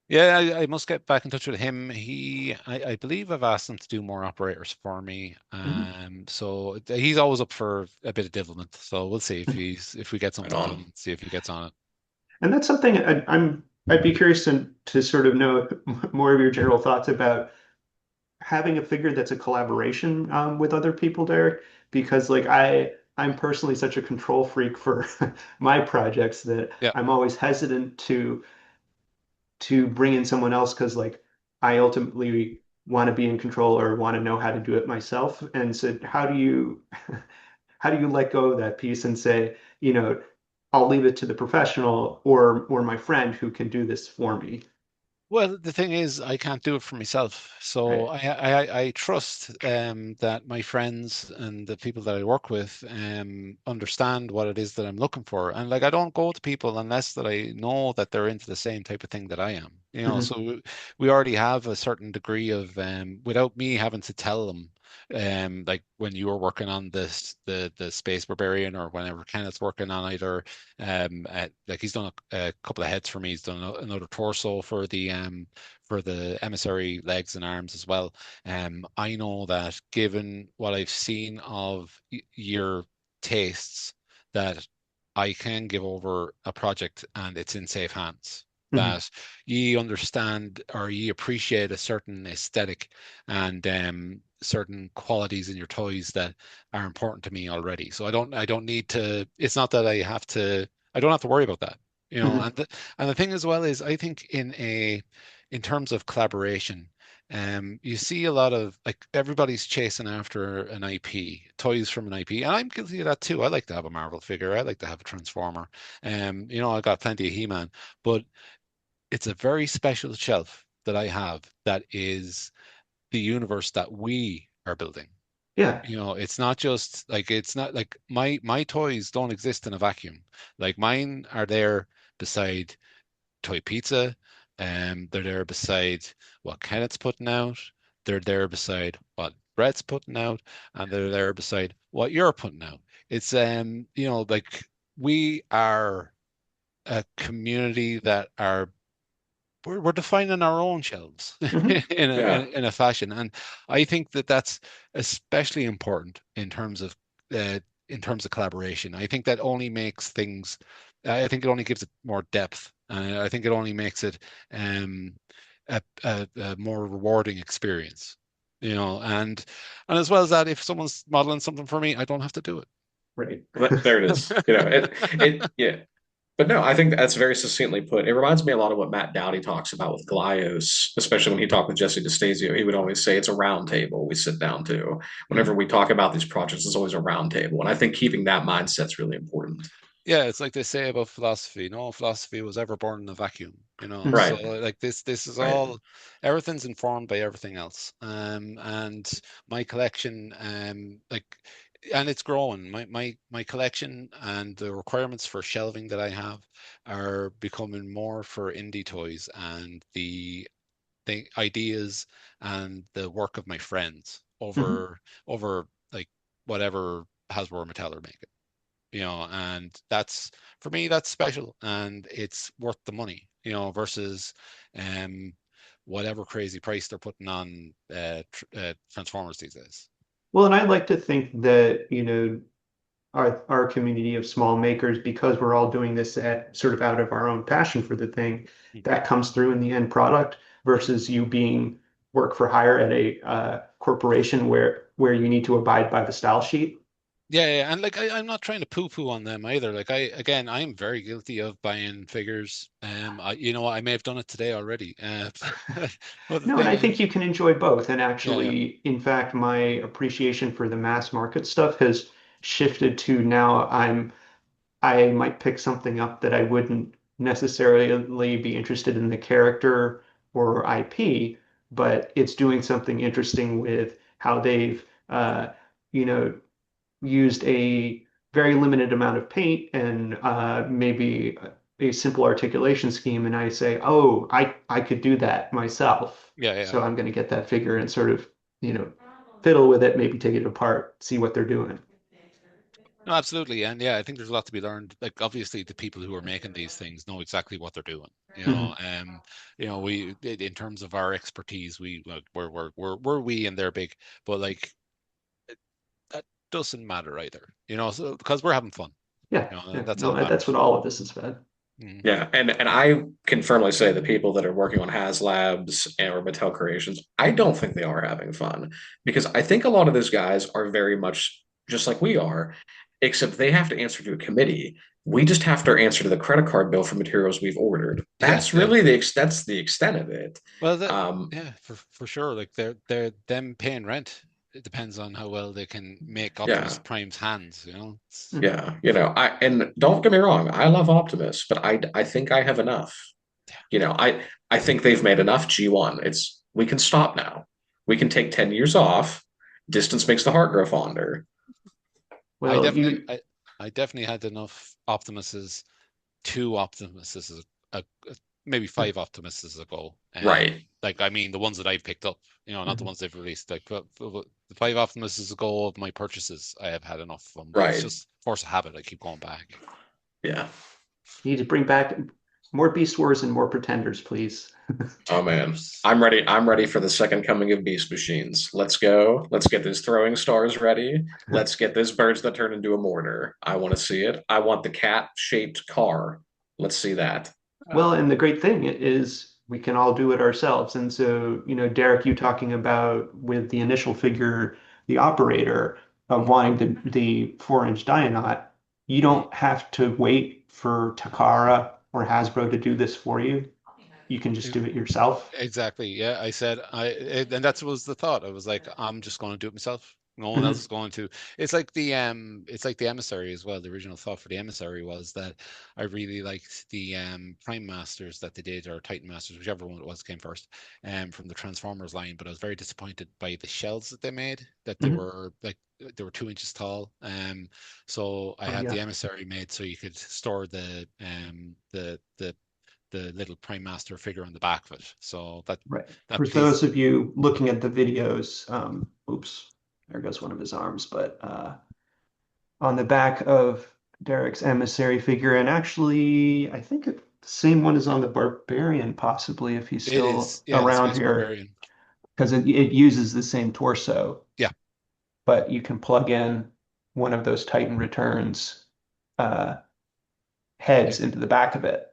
yeah, I must get back in touch with him. I believe I've asked him to do more operators for me. Mhm. So he's always up for a bit of devilment. So we'll see if we get Right something on. done, see if he gets on it. And that's something I'd be curious to sort of know more of your general thoughts about having a figure that's a collaboration with other people, Derek, because like I'm personally such a control freak for my projects that Yeah. I'm always hesitant to bring in someone else because like I ultimately want to be in control or want to know how to do it myself. And so how do you how do you let go of that piece and say, I'll leave it to the professional or my friend who can do this for me. Well, the thing is, I can't do it for myself. So Right. I trust that my friends and the people that I work with understand what it is that I'm looking for. And like, I don't go to people unless that I know that they're into the same type of thing that I am. Mhm. So we already have a certain degree of, without me having to tell them. Like when you were working on the Space Barbarian, or whenever Kenneth's working on either like he's done a couple of heads for me. He's done another torso for the emissary legs and arms as well. I know that given what I've seen of your tastes, that I can give over a project and it's in safe hands. Mhm. That ye understand or ye appreciate a certain aesthetic and certain qualities in your toys that are important to me already. So I don't need to, it's not that I don't have to worry about that. Mhm. And the thing as well is I think in terms of collaboration, you see a lot of like everybody's chasing after an IP, toys from an IP, and I'm guilty of that too. I like to have a Marvel figure, I like to have a Transformer. I got plenty of He-Man, but it's a very special shelf that I have that is the universe that we are building. Yeah. It's not just like it's not like my toys don't exist in a vacuum. Like mine are there beside Toy Pizza, they're there beside what Kenneth's putting out, they're there beside what Brett's putting out, and they're there beside what you're putting out. It's like we are a community that are we're defining our own shelves Mhm. in a Yeah. in a fashion, and I think that that's especially important uh, in terms of collaboration. I think that only makes things. I think it only gives it more depth. I think it only makes it um, a more rewarding experience. And as well as that, if someone's modeling something for me, I don't have to do Right. There it is. Yeah. But no, I think that's very succinctly put. It reminds me a lot of what Matt Dowdy talks about with Glios, especially when he talked with Jesse DeStasio. He would always say it's a round table we sit down to. Whenever Mhm. we talk about these projects, it's always a round table. And I think keeping that mindset's really important. Yeah, it's like they say about philosophy. No philosophy was ever born in a vacuum, Mhm. So Right. like this is Right. all everything's informed by everything else. And my collection, and it's growing. My collection and the requirements for shelving that I have are becoming more for indie toys and the ideas and the work of my friends Mhm. over like whatever Hasbro or Mattel are making. And that's for me, that's special and it's worth the money, versus um whatever crazy price they're putting on Transformers these days. Well, and I like to think that, our community of small makers, because we're all doing this at sort of out of our own passion for the thing, Mhm. that comes through in the end product. versus you being work for hire at a corporation where you need to abide by the style sheet. Yeah, yeah, and like I'm not trying to poo-poo on them either. Like I'm very guilty of buying figures. You know what, I may have done it today already. But the No, and thing I think is, you can enjoy both. And yeah, yeah, actually, in fact, my appreciation for the mass market stuff has shifted to now I might pick something up that I wouldn't necessarily be interested in the character or IP, but it's doing something interesting with how they've you know, used a very limited amount of paint and maybe a simple articulation scheme, and I say, oh, I could do that myself. yeah, yeah. So I'm going to get that figure and sort of, you know, fiddle with it, maybe take it apart, see what they're doing. No, absolutely, and yeah, I think there's a lot to be learned. Like obviously, the people who are making these things know exactly what they're doing. Mhm. In terms of our expertise, we're we and they're big, but like that doesn't matter either. So because we're having fun. Yeah, And yeah. that's all No, that that's what matters. all of this is about. Mm. Yeah, and I can firmly say the people that are working on HasLabs or Mattel Creations, I don't think they are having fun because I think a lot of those guys are very much just like we are, except they have to answer to a committee. We just have to answer to the credit card bill for materials we've ordered. Yeah, That's yeah. really that's the extent of it. Well, that Um, yeah, for sure. Like they're them paying rent. It depends on how well they can make Optimus yeah, Prime's hands. Mhm. yeah, I and don't get me wrong, I love Optimus, but I think I have enough. I think they've made enough G1. It's we can stop now. We can take 10 years off. Distance makes the heart grow fonder. I Well, definitely, you, I, I definitely had enough Optimuses, two Optimuses, maybe five Optimuses ago. Right. Like I mean, the ones that I've picked up, not the Mhm. ones they've released. Like the five Optimuses ago of my purchases, I have had enough of them. But it's Right. just force of habit. I keep going back. Yeah. You need to bring back more Beast Wars and more Pretenders, please. Oh man. Tenders. I'm ready. I'm ready for the second coming of Beast Machines. Let's go. Let's get those throwing stars ready. Let's get those birds that turn into a mortar. I want to see it. I want the cat-shaped car. Let's see that. Well, and the great thing is we can all do it ourselves. And so, Derek, you talking about with the initial figure, the operator of wanting the 4-inch Dionaut, you don't have to wait for Takara or Hasbro to do this for you. You can just Mm. do it yourself. Exactly. Yeah, and that was the thought. I was like, I'm just going to do it myself. No one else Mhm. is going to. It's like the Emissary as well. The original thought for the Emissary was that I really liked the Prime Masters that they did, or Titan Masters, whichever one it was came first, from the Transformers line. But I was very disappointed by the shells that they made. That Mhm. they were 2 inches tall. So I Oh had the yeah. Emissary made so you could store the little Prime Master figure on the back of it. So Right. that For pleased those me. of you looking at the videos, oops, there goes one of his arms, but on the back of Derek's emissary figure, and actually, I think the same one is on the Barbarian, possibly if he's It still is, yeah, the around Space here, Barbarian. because it uses the same torso, Yeah, but you can plug in one of those Titan Returns uh, yeah. heads into the back of it.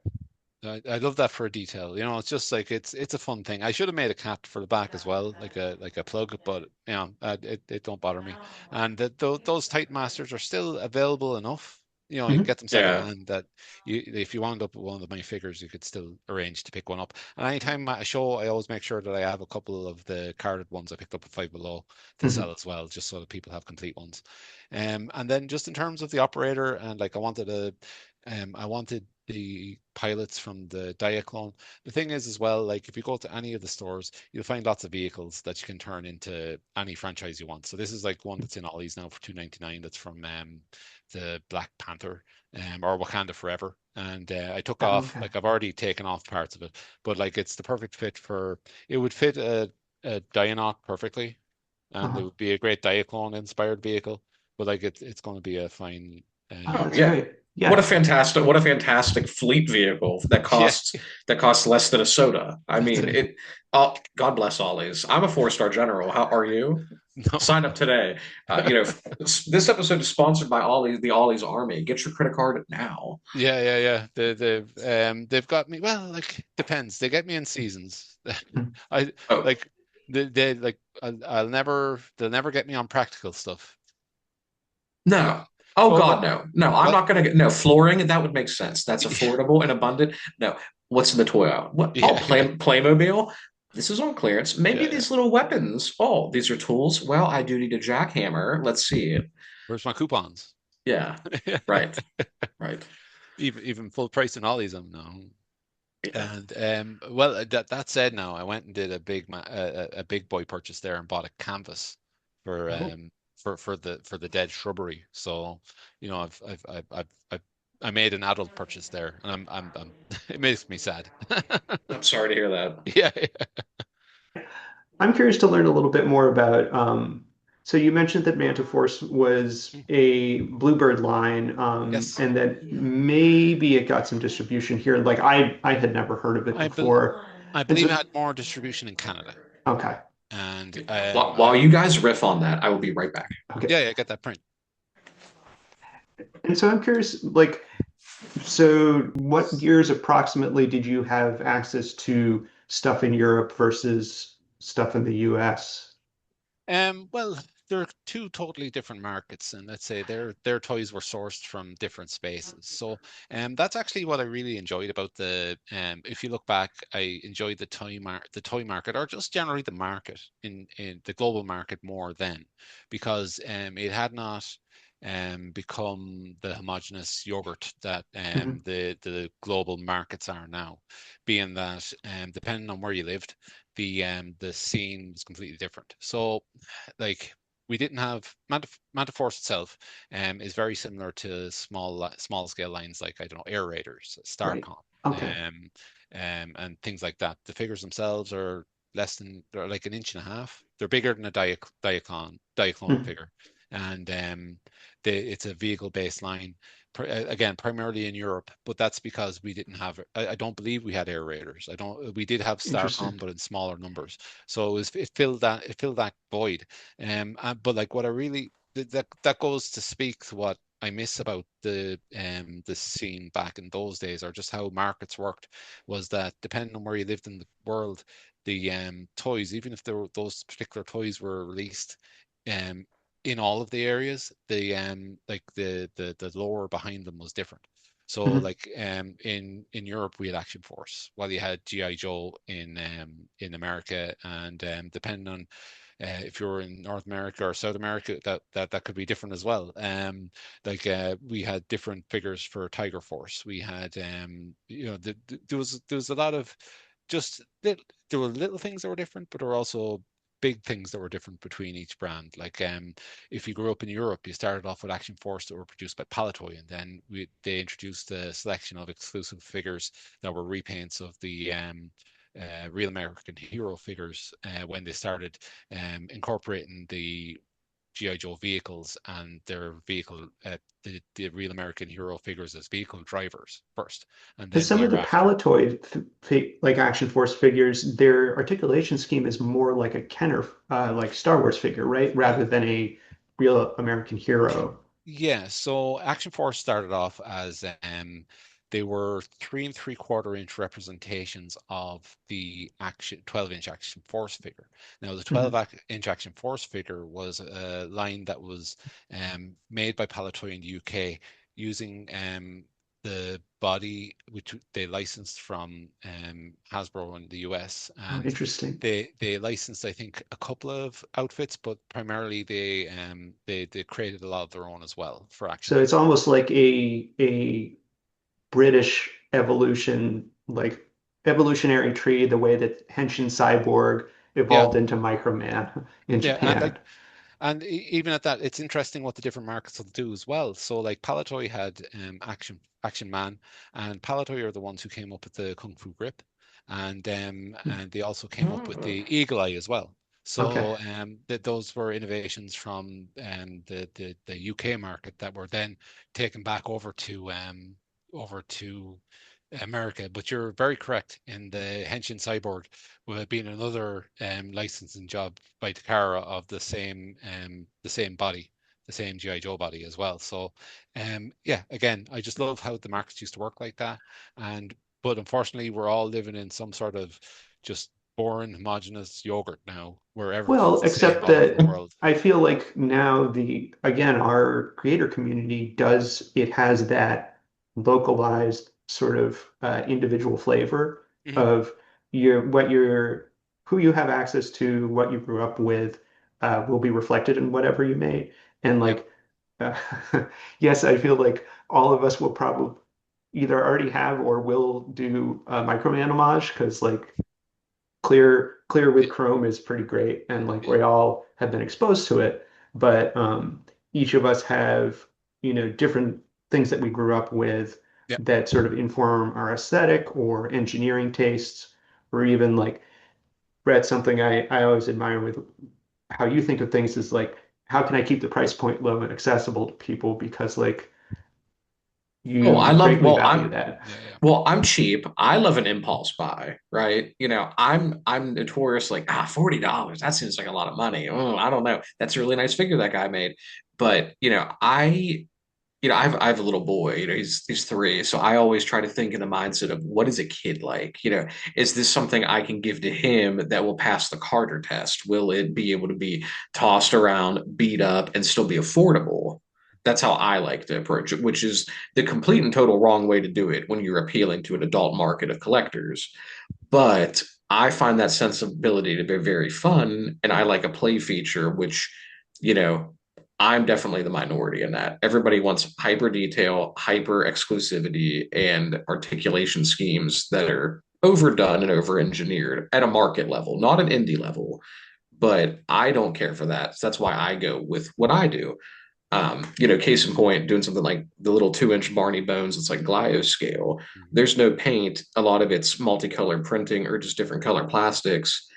I love that for a detail. It's just like it's a fun thing. I should have made a cat for the back as well, like a plug, but it don't bother me. And those Titan Masters are still available enough. You can Mhm. get them second Yeah. hand that if you wound up with one of my figures, you could still arrange to pick one up. And anytime at a show, I always make sure that I have a couple of the carded ones I picked up at Five Below to Mhm. sell as well, just so that people have complete ones. And then just in terms of the operator, and like I wanted the pilots from the Diaclone. The thing is, as well, like if you go to any of the stores, you'll find lots of vehicles that you can turn into any franchise you want. So this is like one that's in Ollie's now for 2.99. That's from the Black Panther or Wakanda Forever. And I took Oh, off, okay. like I've already taken off parts of it, but like it's the perfect fit for. It would fit a Dionaut perfectly, and it Uh-huh. would be a great Diaclone inspired vehicle. But like it's going to be a fine. Oh, Oh Um, that's yeah. great. Yes. what a fantastic fleet vehicle Yeah. that costs less than a soda. I mean, it. Oh, God bless Ollie's. I'm a four-star general. How are you? No. Sign up today. This episode is sponsored by Ollie's, the Ollie's Army. Get your credit card now. Yeah, yeah, yeah. They've got me. Well, like depends. They get me in seasons. I Oh, like they like I'll never they'll never get me on practical stuff. But no. Oh well, God, no. No, I'm well, not gonna get no flooring. That would make sense. That's yeah, affordable and abundant. No. What's in the toy aisle? What? Oh, yeah, Playmobil. This is on clearance. Maybe yeah, yeah. these little weapons. Oh, these are tools. Well, I do need a jackhammer. Let's see. Where's my coupons? Yeah. Right. Right. Even full price in Ollie's them now. Yeah. And well, that said, now I went and did a big boy purchase there and bought a canvas for Oh. for the dead shrubbery. So, I made an adult purchase there, and I'm it makes me sad. I'm sorry to hear that. Yeah, yeah. I'm curious to learn a little bit more about. So you mentioned that Manta Force was a Bluebird line, Yes, and that maybe it got some distribution here. Like I had never heard of it I bel before, I and believe it so had more distribution in Canada, okay, and While you guys riff on that, I will be right back. okay, yeah, yeah, get that print. and so I'm curious, like, so what years approximately did you have access to stuff in Europe versus stuff in the US? Well, they're two totally different markets, and let's say their toys were sourced from different spaces. So, that's actually what I really enjoyed about the. If you look back, I enjoyed the toy market, or just generally the market in the global market more then, because it had not become the homogeneous yogurt that Mhm. the global markets are now, being that depending on where you lived, the scene was completely different. So like we didn't have Manta Force itself is very similar to small scale lines like I don't know Air Raiders, Right. Starcom, Okay. um, and things like that. The figures themselves are they're like an inch and a half. They're bigger than a Diaclone Mhm. figure, and it's a vehicle based line. Again, primarily in Europe, but that's because we didn't have. I don't believe we had Air Raiders. I don't. We did have Interesting. Starcom, but in smaller numbers. So it filled that void. But like what I really that goes to speak to what I miss about the scene back in those days, or just how markets worked, was that depending on where you lived in the world, the toys, even if those particular toys were released um in all of the areas, the like the lore behind them was different. So Mhm. like in Europe we had Action Force, while you had GI Joe in America, and depending on if you're in North America or South America, that could be different as well. We had different figures for Tiger Force. We had there was a lot of just there were little things that were different, but there were also big things that were different between each brand. Like if you grew up in Europe, you started off with Action Force that were produced by Palitoy, and then they introduced a selection of exclusive figures that were repaints of the Real American Hero figures when they started incorporating the GI Joe vehicles and their the Real American Hero figures as vehicle drivers first, and Because then some of the thereafter. Palitoy like Action Force figures, their articulation scheme is more like a Kenner, like Star Wars figure, right? Rather than a real American hero. Yeah, so Action Force started off as they were 3 and 3/4 inch representations of the action 12-inch Action Force figure. Now, the Mhm. 12-inch Action Force figure was a line that was made by Palitoy in the UK using the body which they licensed from Hasbro in the US, Oh, and interesting. they licensed, I think, a couple of outfits, but primarily they created a lot of their own as well for Action So it's Force. almost like a British evolution, like evolutionary tree, the way that Henshin Cyborg Yeah, evolved into Microman in yeah, and Japan. even at that, it's interesting what the different markets will do as well. So like Palitoy had Action Man, and Palitoy are the ones who came up with the Kung Fu Grip, and they also came up with the Eagle Eye as well. Okay. So those were innovations from the UK market that were then taken back over to America. But you're very correct in the Henshin Cyborg being another licensing job by Takara of the same body, the same GI Joe body as well. So yeah, again, I just love how the markets used to work like that. And but unfortunately, we're all living in some sort of just boring, homogeneous yogurt now, where everything's Well, the same except all over the that world. I feel like now again, our creator community it has that localized sort of individual flavor Mhm. of who you have access to, what you grew up with, will be reflected in whatever you made. And Yep. like, uh, yes, I feel like all of us will probably either already have or will do Microman homage because like clear with Y- Chrome is pretty great, and like y- we all have been exposed to it, but each of us have different things that we grew up with Yep. that sort of inform our aesthetic or engineering tastes, or even like Brett, something I always admire with how you think of things is like how can I keep the price point low and accessible to people because like Oh, I you love, greatly value that. Yeah. Yeah. well, I'm cheap. I love an impulse buy, right? I'm notorious like, $40. That seems like a lot of money. Oh, I don't know. That's a really nice figure that guy made. But, I have a little boy, he's 3. So I always try to think in the mindset of what is a kid like? Is this something I can give to him that will pass the Carter test? Will it be able to be tossed around, beat up, and still be affordable? That's how I like to approach it, which is the complete and total wrong way to do it when you're appealing to an adult market of collectors. But I find that sensibility to be very fun, and I like a play feature, which, you know, I'm definitely the minority in that. Everybody wants hyper detail, hyper exclusivity, and articulation schemes that are overdone and over engineered at a market level, not an indie level. But I don't care for that. So that's why I go with what I do. Case in point, doing something like the little 2-inch Barney Bones, it's like Glio scale. Mhm. There's no paint. A lot of it's multicolored printing or just different color plastics.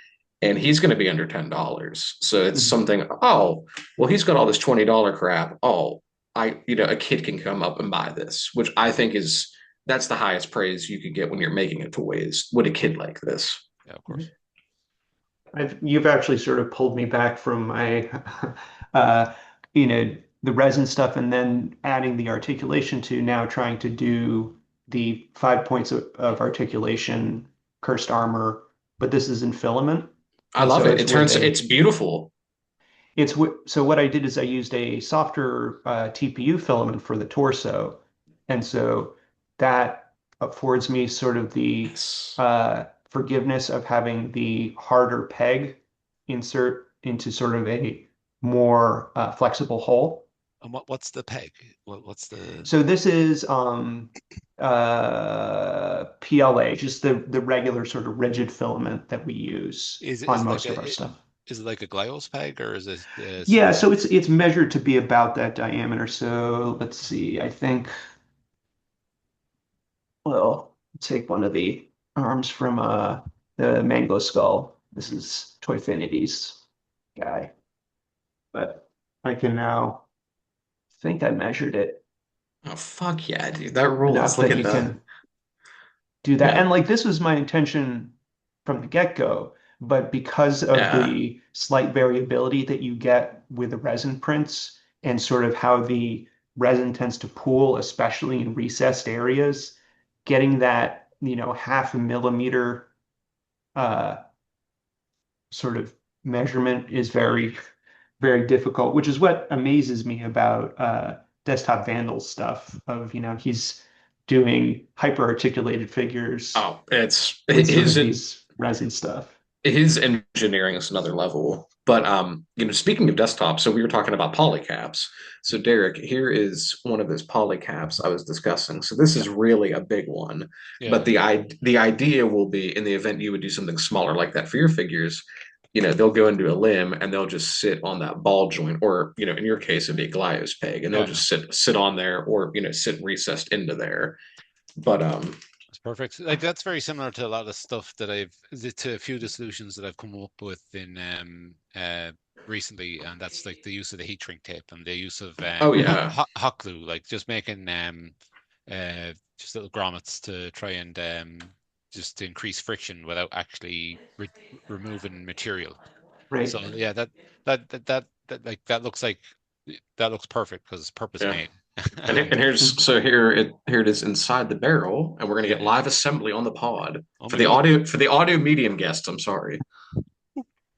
And he's going to be under $10. So it's Mhm. something, oh, well, he's got all this $20 crap. Oh, a kid can come up and buy this, which I think that's the highest praise you could get when you're making a toy is would a kid like this? Yeah, of course. You've actually sort of pulled me back from my, uh, the resin stuff and then adding the articulation to now trying to do the 5 points of articulation, cursed armor, but this is in filament. I And love so it. It's beautiful. so what I did is I used a softer TPU filament for the torso. And so that affords me sort of the Yes. forgiveness of having the harder peg insert into sort of a more flexible hole. And what's the peg? What's the So this is PLA, just the regular sort of rigid filament that we use is on it like most of our stuff. is it like a Glyos peg or is it Yeah, so it's measured to be about that diameter. So let's see. I think, well, take one of the arms from the Mango Skull. This is Toyfinity's guy. But I can now think I measured it Oh, fuck yeah, dude. That rules. enough Look that at you that. can do that. Yeah. And like this was my intention from the get-go, but because of Yeah. the slight variability that you get with the resin prints and sort of how the resin tends to pool, especially in recessed areas, getting that, half a millimeter uh, sort of measurement is very, very difficult, which is what amazes me about Desktop Vandal stuff of, he's doing hyper articulated figures Oh, it's with sort his of these resin stuff. his engineering is another level. But speaking of desktop, so we were talking about polycaps. So Derek, here is one of those polycaps I was discussing. So this is yeah, really a big one. But yeah, the idea will be in the event you would do something smaller like that for your figures, they'll go into a limb and they'll just sit on that ball joint, or in your case, it'd be a Glios peg, and they'll yeah, just sit on there, or sit recessed into there. But that's Perfect. Like that's very similar to a lot of stuff that to a few of the solutions that I've come up with in recently, and that's like the use of the heat shrink tape and the use of Oh yeah, hot glue, like just making just little grommets to try and just to increase friction without actually removing material. Right. So yeah, that looks like that looks perfect because it's purpose yeah. made. And And here's so here it is inside the barrel, and we're gonna yeah, get yeah. live assembly on the pod Oh for my the goodness. audio medium guests. I'm sorry,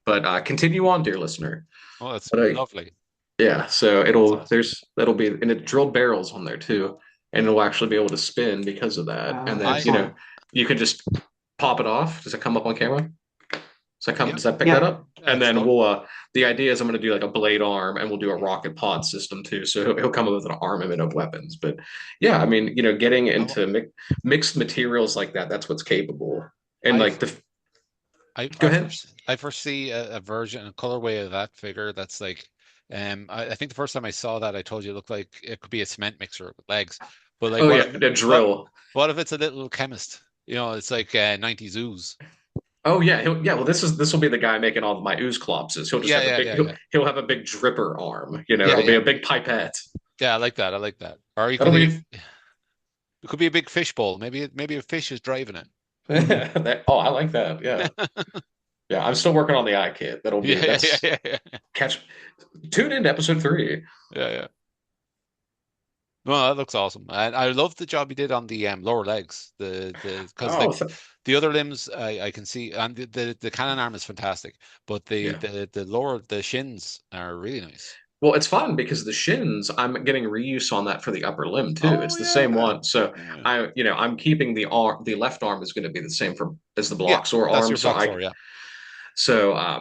but continue on, dear listener. Oh, that's But lovely. yeah, so That's awesome. that'll be and it drilled barrels on there too, and it'll actually be able to spin because of that. And then I Excellent. you can just pop it off. Does it come up on camera? Yep, Does that pick that Yeah. up? And that's then lovely. the idea is I'm gonna do like a blade arm and we'll do a rocket pod system too. So he'll come up with an armament of weapons. But yeah, I mean, getting I, into mixed materials like that, that's what's capable. And I like the I go I ahead. first I foresee a version, a colorway of that figure that's like, I think the first time I saw that, I told you it looked like it could be a cement mixer with legs. But like, Oh yeah, the drill. what if it's a little chemist? You know, it's like 90s ooze. Oh yeah, yeah. Well, this will be the guy making all of my ooze clopses. He'll just Yeah, have a yeah, big yeah, yeah, he'll have a big dripper arm. yeah, It'll be yeah, a big pipette. yeah. I like that. I like that. Or you That'll could be it could be a big fish bowl. Maybe a fish is driving it. oh, I like that. Yeah, yeah. I'm still working on the eye kit. Yeah, yeah, yeah, That's yeah, yeah, catch. Tune in to episode 3. yeah, yeah. No, that looks awesome. And I love the job he did on the lower legs. The because Oh, like the other limbs I can see, and the cannon arm is fantastic, but yeah. the lower the shins are really nice. Well, it's fun because the shins, I'm getting reuse on that for the upper limb too. Oh It's the same yeah. one. So Yeah. I'm keeping the left arm is going to be the same for as the Yeah, Bloxor that's arm. your block sword, yeah. So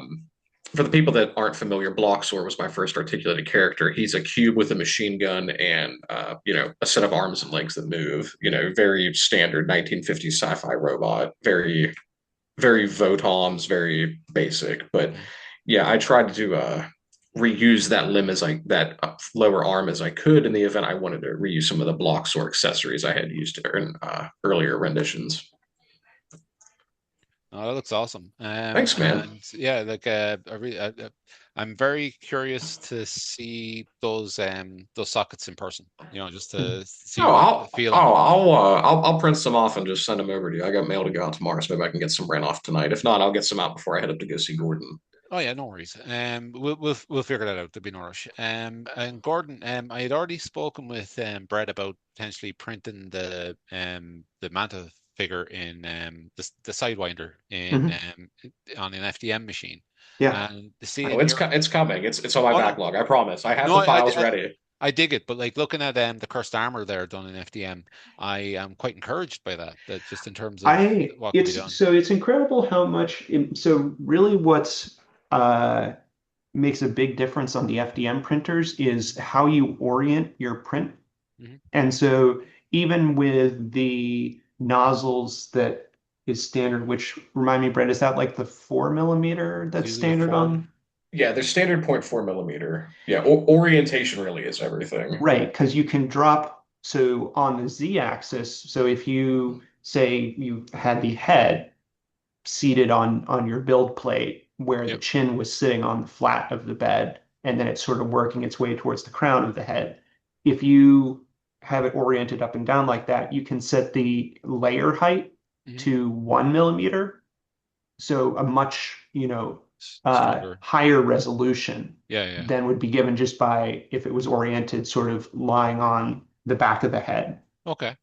for the people that aren't familiar, Bloxor was my first articulated character. He's a cube with a machine gun and a set of arms and legs that move. Very standard 1950s sci-fi robot. Very very Votoms, very basic. But Mhm. yeah, I tried to reuse that limb as I that lower arm as I could in the event I wanted to reuse some of the blocks or accessories I had used in earlier renditions. Oh, that looks awesome. Thanks, man. And yeah, like I'm very curious to see those sockets in person. You know, just to see Oh, what feel them. I'll print some off and just send them over to you. I got mail to go out tomorrow, so maybe I can get some rent off tonight. If not, I'll get some out before I head up to go see Gordon. Oh yeah, no worries. We'll figure that out. There'll be no rush. And Gordon, I had already spoken with Brett about potentially printing the Manta figure in the Sidewinder in Mhm. on an FDM machine. Yeah. And to see Oh, in your it's coming. It's on my oh no backlog. I promise. I have no the files ready. I dig it, but like looking at the cursed armor there done in FDM, I am quite encouraged by that. That just in terms of what can be done. It's incredible how much so really what's uh makes a big difference on the FDM printers is how you orient your print. Hmm. And so even with the nozzles that is standard, which remind me, Brent, is that like the 4 millimeter It's that's usually the standard four. on? Yeah, their standard 0.4 millimeter. Yeah, orientation really is everything. Right, because you can drop, so on the Z-axis, so if you say you had the head seated on your build plate where the Yep. chin was sitting on the flat of the bed, and then it's sort of working its way towards the crown of the head. If you have it oriented up and down like that, you can set the layer height Hmm. to 1 millimeter, so a much, Stronger. higher resolution Yeah, yeah. than would be given just by if it was oriented sort of lying on the back of the head. Okay.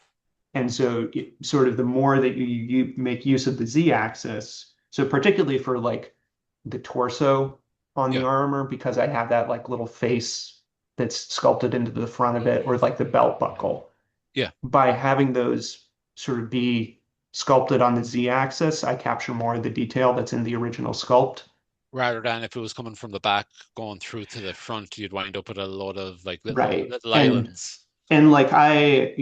And so sort of the more that you make use of the Z-axis, so particularly for like the torso on the Yeah. armor, because I have that like little face that's sculpted into the front of it, or like the belt buckle, Yeah. by having those sort of be sculpted on the Z-axis, I capture more of the detail that's in the original sculpt. Rather than if it was coming from the back going through to the front, you'd wind up with a lot of like Right. little islands. And like I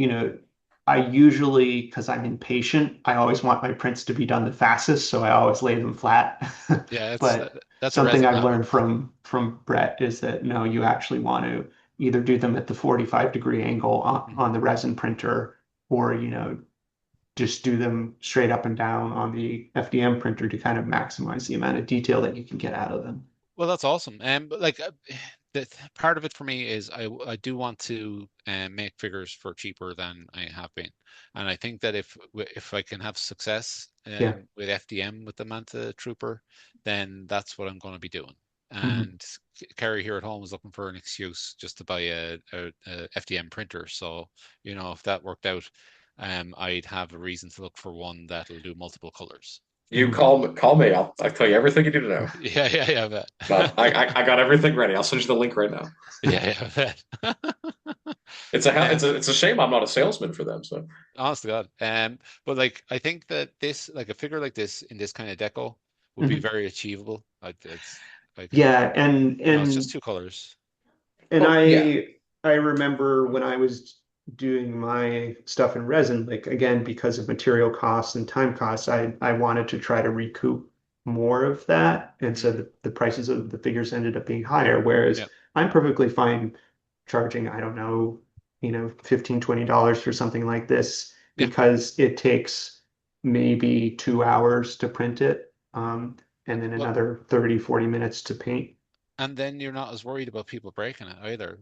usually, because I'm impatient, I always want my prints to be done the fastest, so I always lay them flat. Yeah, But that's a something resin I've habit. learned from Brett is that no, you actually want to either do them at the 45-degree angle Mhm. on the resin printer, or just do them straight up and down on the FDM printer to kind of maximize the amount of detail that you can get out of them. Well, that's awesome. But like the part of it for me is I do want to make figures for cheaper than I have been, and I think that if I can have success Yeah. with FDM with the Manta Trooper, then that's what I'm going to be doing. Mhm. And Kerry here at home was looking for an excuse just to buy a FDM printer. So, if that worked out, I'd have a reason to look for one that'll do multiple colors. You call me. I'll tell you everything you need to know. Yeah, yeah, yeah, I But bet. I got everything ready. I'll send you the link right now. Yeah, yeah, I bet. It's a shame I'm not a salesman for them. So Honest to God. But like I think that this like a figure like this in this kind of deco would be Mhm. very achievable. It's like Yeah, it's just two colors. and well, yeah. I remember when I was doing my stuff in resin, like again, because of material costs and time costs, I wanted to try to recoup more of that. And so Mm, the prices of the figures ended up being higher. Whereas yeah, I'm perfectly fine charging, I don't know, $15, $20 for something like this yeah. because it takes maybe 2 hours to print it, and then Well, another 30, 40 minutes to paint. and then you're not as worried about people breaking it either.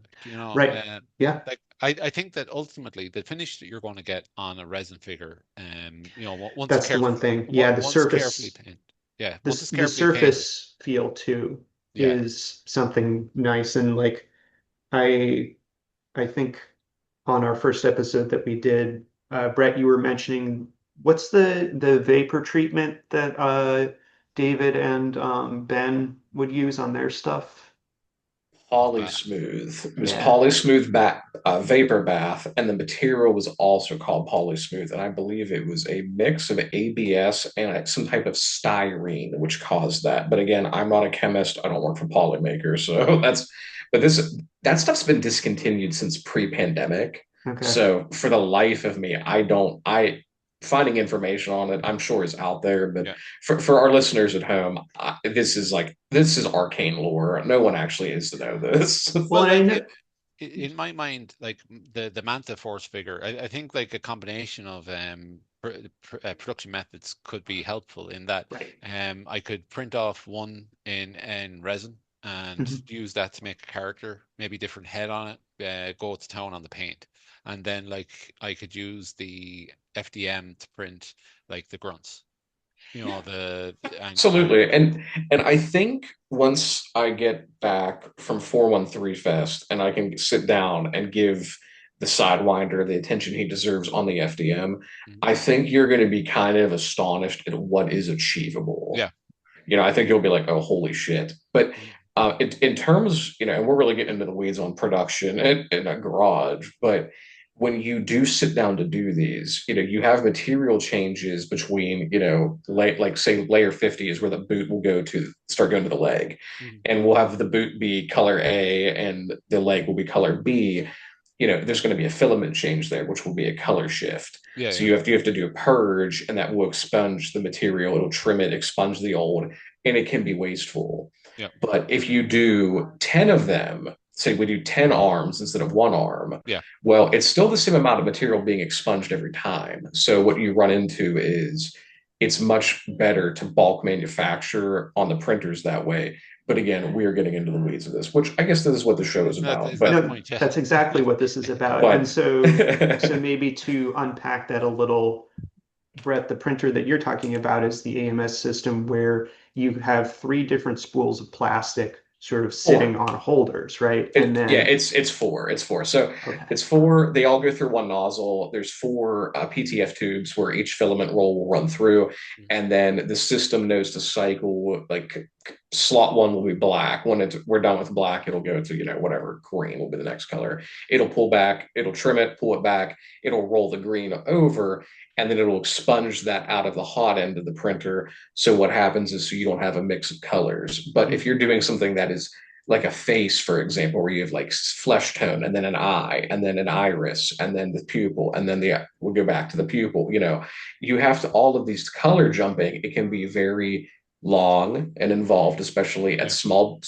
Right. Yeah. Like I think that ultimately the finish that you're going to get on a resin figure, That's the one thing. Yeah, once carefully painted, yeah, once it's the carefully painted, surface feel too yeah. is something nice. And like I I think on our first episode that we did, Brett, you were mentioning what's the vapor treatment that David and Ben would use on their stuff? Poly Uh, Smooth. It was Yeah. Poly Smooth vapor bath, and the material was also called Poly Smooth. And I believe it was a mix of ABS and some type of styrene, which caused that. But again, I'm not a chemist. I don't work for Polymaker, so But that stuff's been discontinued since pre-pandemic. Okay. So for the life of me, I don't. I finding information on it, I'm sure is out there, but yeah. for our listeners at home, this is arcane lore. No one actually is to know this. Well, Well, and I like know. in my mind, like the Manta Force figure, I think like a combination of production methods could be helpful in that Right. I could print off one in resin and Mhm. use that to make a character, maybe different head on it, go to town on the paint, and then like I could use the FDM to print like the grunts, the and Absolutely. And I think once I get back from 413 Fest and I can sit down and give the Sidewinder the attention he deserves on the FDM, mhm, I think you're going to be kind of astonished at what is achievable. yeah. I think you'll be like, oh, holy shit. But Mhm. in terms, and we're really getting into the weeds on production in a garage, but when you do sit down to do these, you have material changes between, like say layer 50 is where the boot will go to start going to the leg. Mhm. And we'll have the boot be color A and the leg will be color B. There's going to be a filament change there, which will be a color shift. Yeah, So yeah, you have to do a purge, and that will expunge the material. It'll trim it, expunge the old, and it can be wasteful. yeah, But if you do 10 of them, say we do 10 arms instead of one arm, yeah. well, it's still the same amount of material being expunged every time. So what you run into is it's much better to bulk manufacture on the printers that way. But again, we are getting into the weeds of this, which I guess this is what the show is That about. is that But the No, point, yeah. that's exactly what this is about. And but so maybe to unpack that a little, Brett, the printer that you're talking about is the AMS system where you have three different spools of plastic sort of sitting four. on holders, right? And Yeah, then, it's four. It's four. So okay. it's four. They all go through one nozzle. There's four PTF tubes where each filament roll will run through, Mhm. and then the system knows to cycle. Like slot one will be black. When we're done with black, it'll go to whatever green will be the next color. It'll pull back. It'll trim it. Pull it back. It'll roll the green over, and then it'll expunge that out of the hot end of the printer. So what happens is so you don't have a mix of colors. But if Mhm. you're doing something that is like a face, for example, where you have like flesh tone and then an eye and then an iris and then the pupil and then we'll go back to the pupil. You have to all of these color jumping. It can be very long and involved, especially at Yeah. small,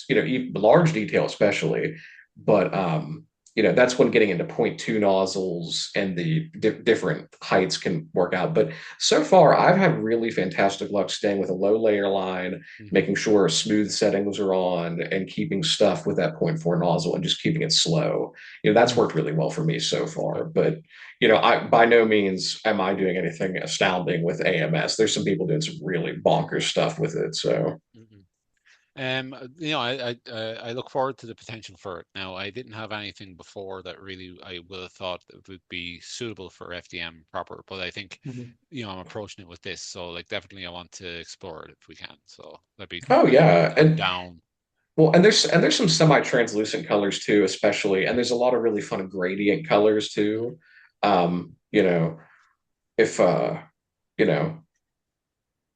large detail, especially. But that's when getting into point two nozzles and the different heights can work out. But so far, I've had really fantastic luck staying with a low layer line, Mhm. making sure smooth settings are on, and keeping stuff with that point four nozzle and just keeping it slow. That's Mhm. worked really well for me so Okay. far. But I by no means am I doing anything astounding with AMS. There's some people doing some really bonkers stuff with it. So. Mhm. I look forward to the potential for it. Now, I didn't have anything before that really I would have thought that would be suitable for FDM proper, but I think, Mhm. I'm approaching it with this, so like definitely I want to explore it if we can. So Oh yeah, I'm and down. well, and there's some semi-translucent colors too, especially, and there's a lot of really fun gradient colors Mhm. too. You know, if you know,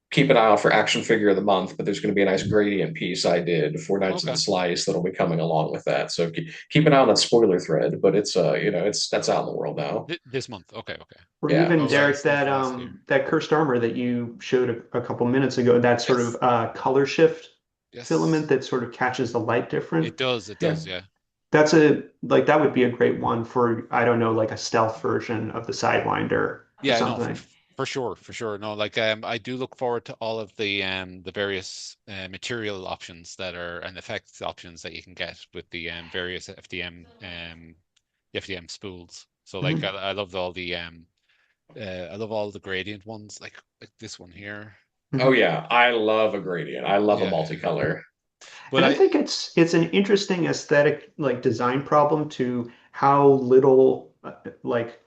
keep an eye out for action figure of the month, but there's going to be a nice gradient piece I did for Knights of the Okay. Slice that'll be coming along with that. So keep an eye on that spoiler thread, but it's it's that's out in the world now. This month. Okay, okay. Or Yeah. even Oh, right, Derek, stuff that last year. that cursed armor that you showed a couple minutes ago, that sort of Yes. color shift filament Yes. that sort of catches the light different. It Yeah. does, yeah. That's a like that would be a great one for, I don't know, like a stealth version of the Sidewinder or Yeah, no, something. for sure, for sure. No, like I do look forward to all of the various material options that are and effects options that you can get with the various FDM spools. So like Mhm. I love all the I love all the gradient ones, like this one here. Oh Mhm. yeah, I love a gradient. I love a Yeah, multicolor. but And I I think it's an interesting aesthetic like design problem to how little like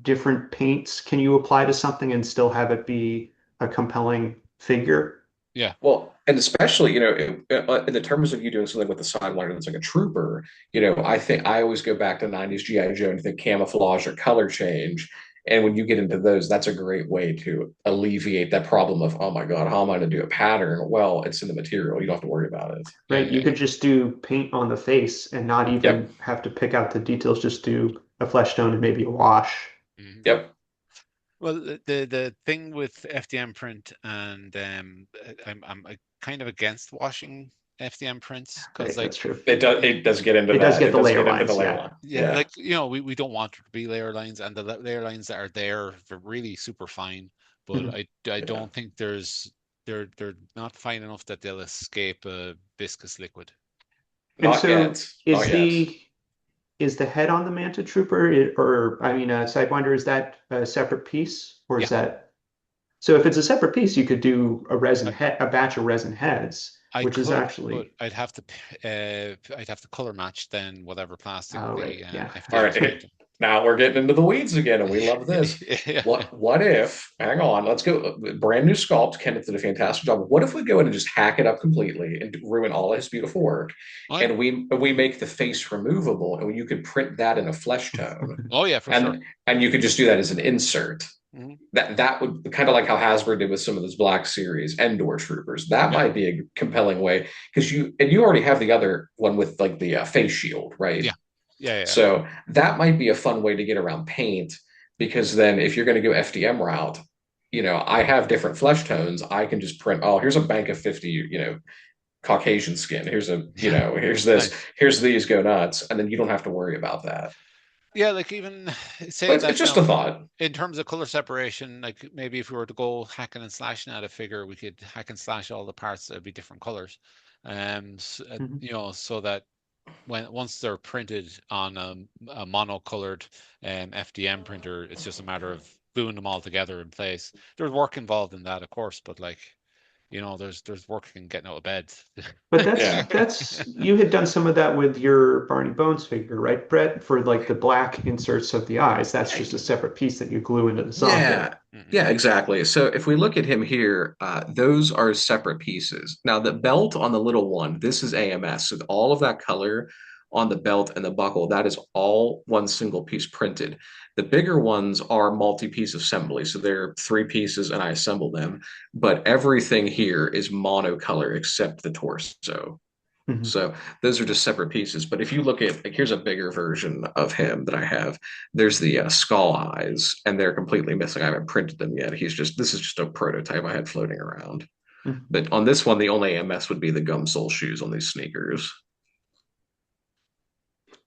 different paints can you apply to something and still have it be a compelling figure. Yeah. Well, and especially, in the terms of you doing something with the Sidewinder that's like a trooper, I think I always go back to 90s G.I. Joe and think camouflage or color change. And when you get into those, that's a great way to alleviate that problem of, oh my God, how am I going to do a pattern? Well, it's in the material. You don't have to worry about it. yeah, Right? You yeah. could just do paint on the face and not Yep. even have to pick out the details, just do a flesh tone and maybe a wash. Mhm. Yep. Well, the thing with FDM print and I'm kind of against washing FDM prints because Right, that's like true. It does get into It does that. get It the does layer get into the lines, layer yeah. line. yeah, Yeah. like we don't want there to be layer lines, and the layer lines that are there, they're really super fine. But Mhm. I Yeah. don't think they're not fine enough that they'll escape a viscous liquid. And Not so yet. is Not yet. the head on the Manta Trooper or I mean Sidewinder, is that a separate piece or is Yeah, that so if it's a separate piece you could do I, a batch of resin heads, I which is could, but actually I'd have to color match then whatever plastic oh right, the yeah. All FDM is right. printing. Now we're getting into the weeds again, and we love this. Yeah. What if, hang on, let's go. Brand new sculpt. Kenneth did a fantastic job. What if we go in and just hack it up completely and ruin all his beautiful work? Oh yeah. And we make the face removable, and you could print that in a flesh tone. Oh yeah, for sure. And you could just do that as an insert. Mhm. That would kind of like how Hasbro did with some of those Black Series Endor Troopers. That Yeah. might be a compelling way because you already have the other one with like the face shield, right? Yeah. Yeah. Yeah. So that might be a fun way to get around paint because then if you're going to go FDM route, I have different flesh tones. I can just print, oh, here's a bank of 50, Caucasian skin. Yeah. Here's this, Nice. here's these, go nuts. And then you don't have to worry about that. Yeah, like even But saying it's that just a now, thought. in terms of color separation, like maybe if we were to go hacking and slashing at a figure, we could hack and slash all the parts that would be different colors. Mhm. So that once they're printed on a monocolored FDM printer, it's just a matter of gluing them all together in place. There's work involved in that, of course, but like, there's work in getting out of bed. But Yeah. that's you had done some of that with your Barney Bones figure, right, Brett? For like the black inserts of the eyes, that's just a separate piece that you glue into the socket. Yeah, Mhm. yeah, exactly. So if we look at him here, those are separate pieces. Now the belt on the little one, this is AMS. So all of that color on the belt and the buckle, that is all one single piece printed. The bigger ones are multi-piece assembly. So they're three pieces and I assemble them. But everything here is monocolor except the torso. Mhm. So those are just separate pieces. But if you look at, like, here's a bigger version of him that I have. There's the skull eyes, and they're completely missing. I haven't printed them yet. This is just a prototype I had floating around. Mhm. But on this one, the only MS would be the gum sole shoes on these sneakers.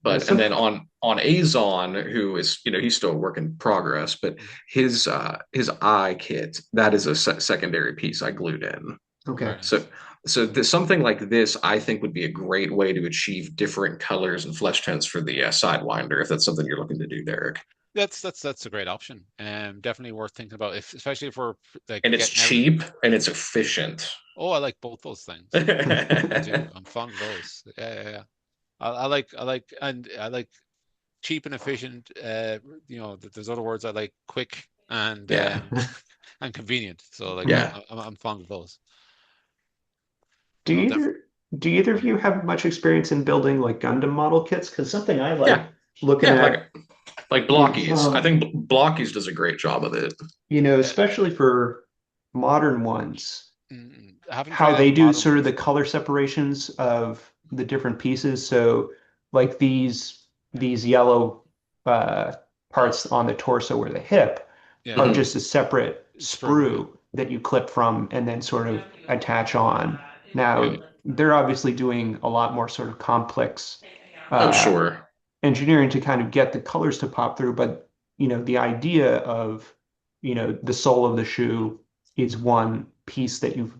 But and So then on Azon, who is, he's still a work in progress, but Mhm. his eye kit, that is a secondary piece I glued in. okay. Very So nice. something like this, I think, would be a great way to achieve different colors and flesh tones for the Sidewinder, if that's something you're looking to do, Derek. That's a great option. Definitely worth thinking about, if especially if we're like And it's getting out. cheap and it's efficient. Oh, I like both those things. I do. I'm fond of those. Yeah, yeah, yeah. I like cheap and efficient. There's other words I like: quick and Yeah, and convenient. So like yeah. I'm fond of those. Do I'll def either do either of you have much experience in building like Gundam model kits? Because something I Yeah, like looking yeah, at like is Blockies. I think Blockies does a great job of it. uh, especially for modern ones, I haven't how tried out they the do modern sort of the ones. color separations of the different pieces. So like these yellow uh, parts on the torso or the hip Yeah, are Mhm. just a separate sprue. Yeah, sprue that you clip from and then sort of attach on. yeah, Now, they're obviously doing a lot more sort of complex Oh, uh, sure. engineering to kind of get the colors to pop through, but the idea of, the sole of the shoe is one piece that you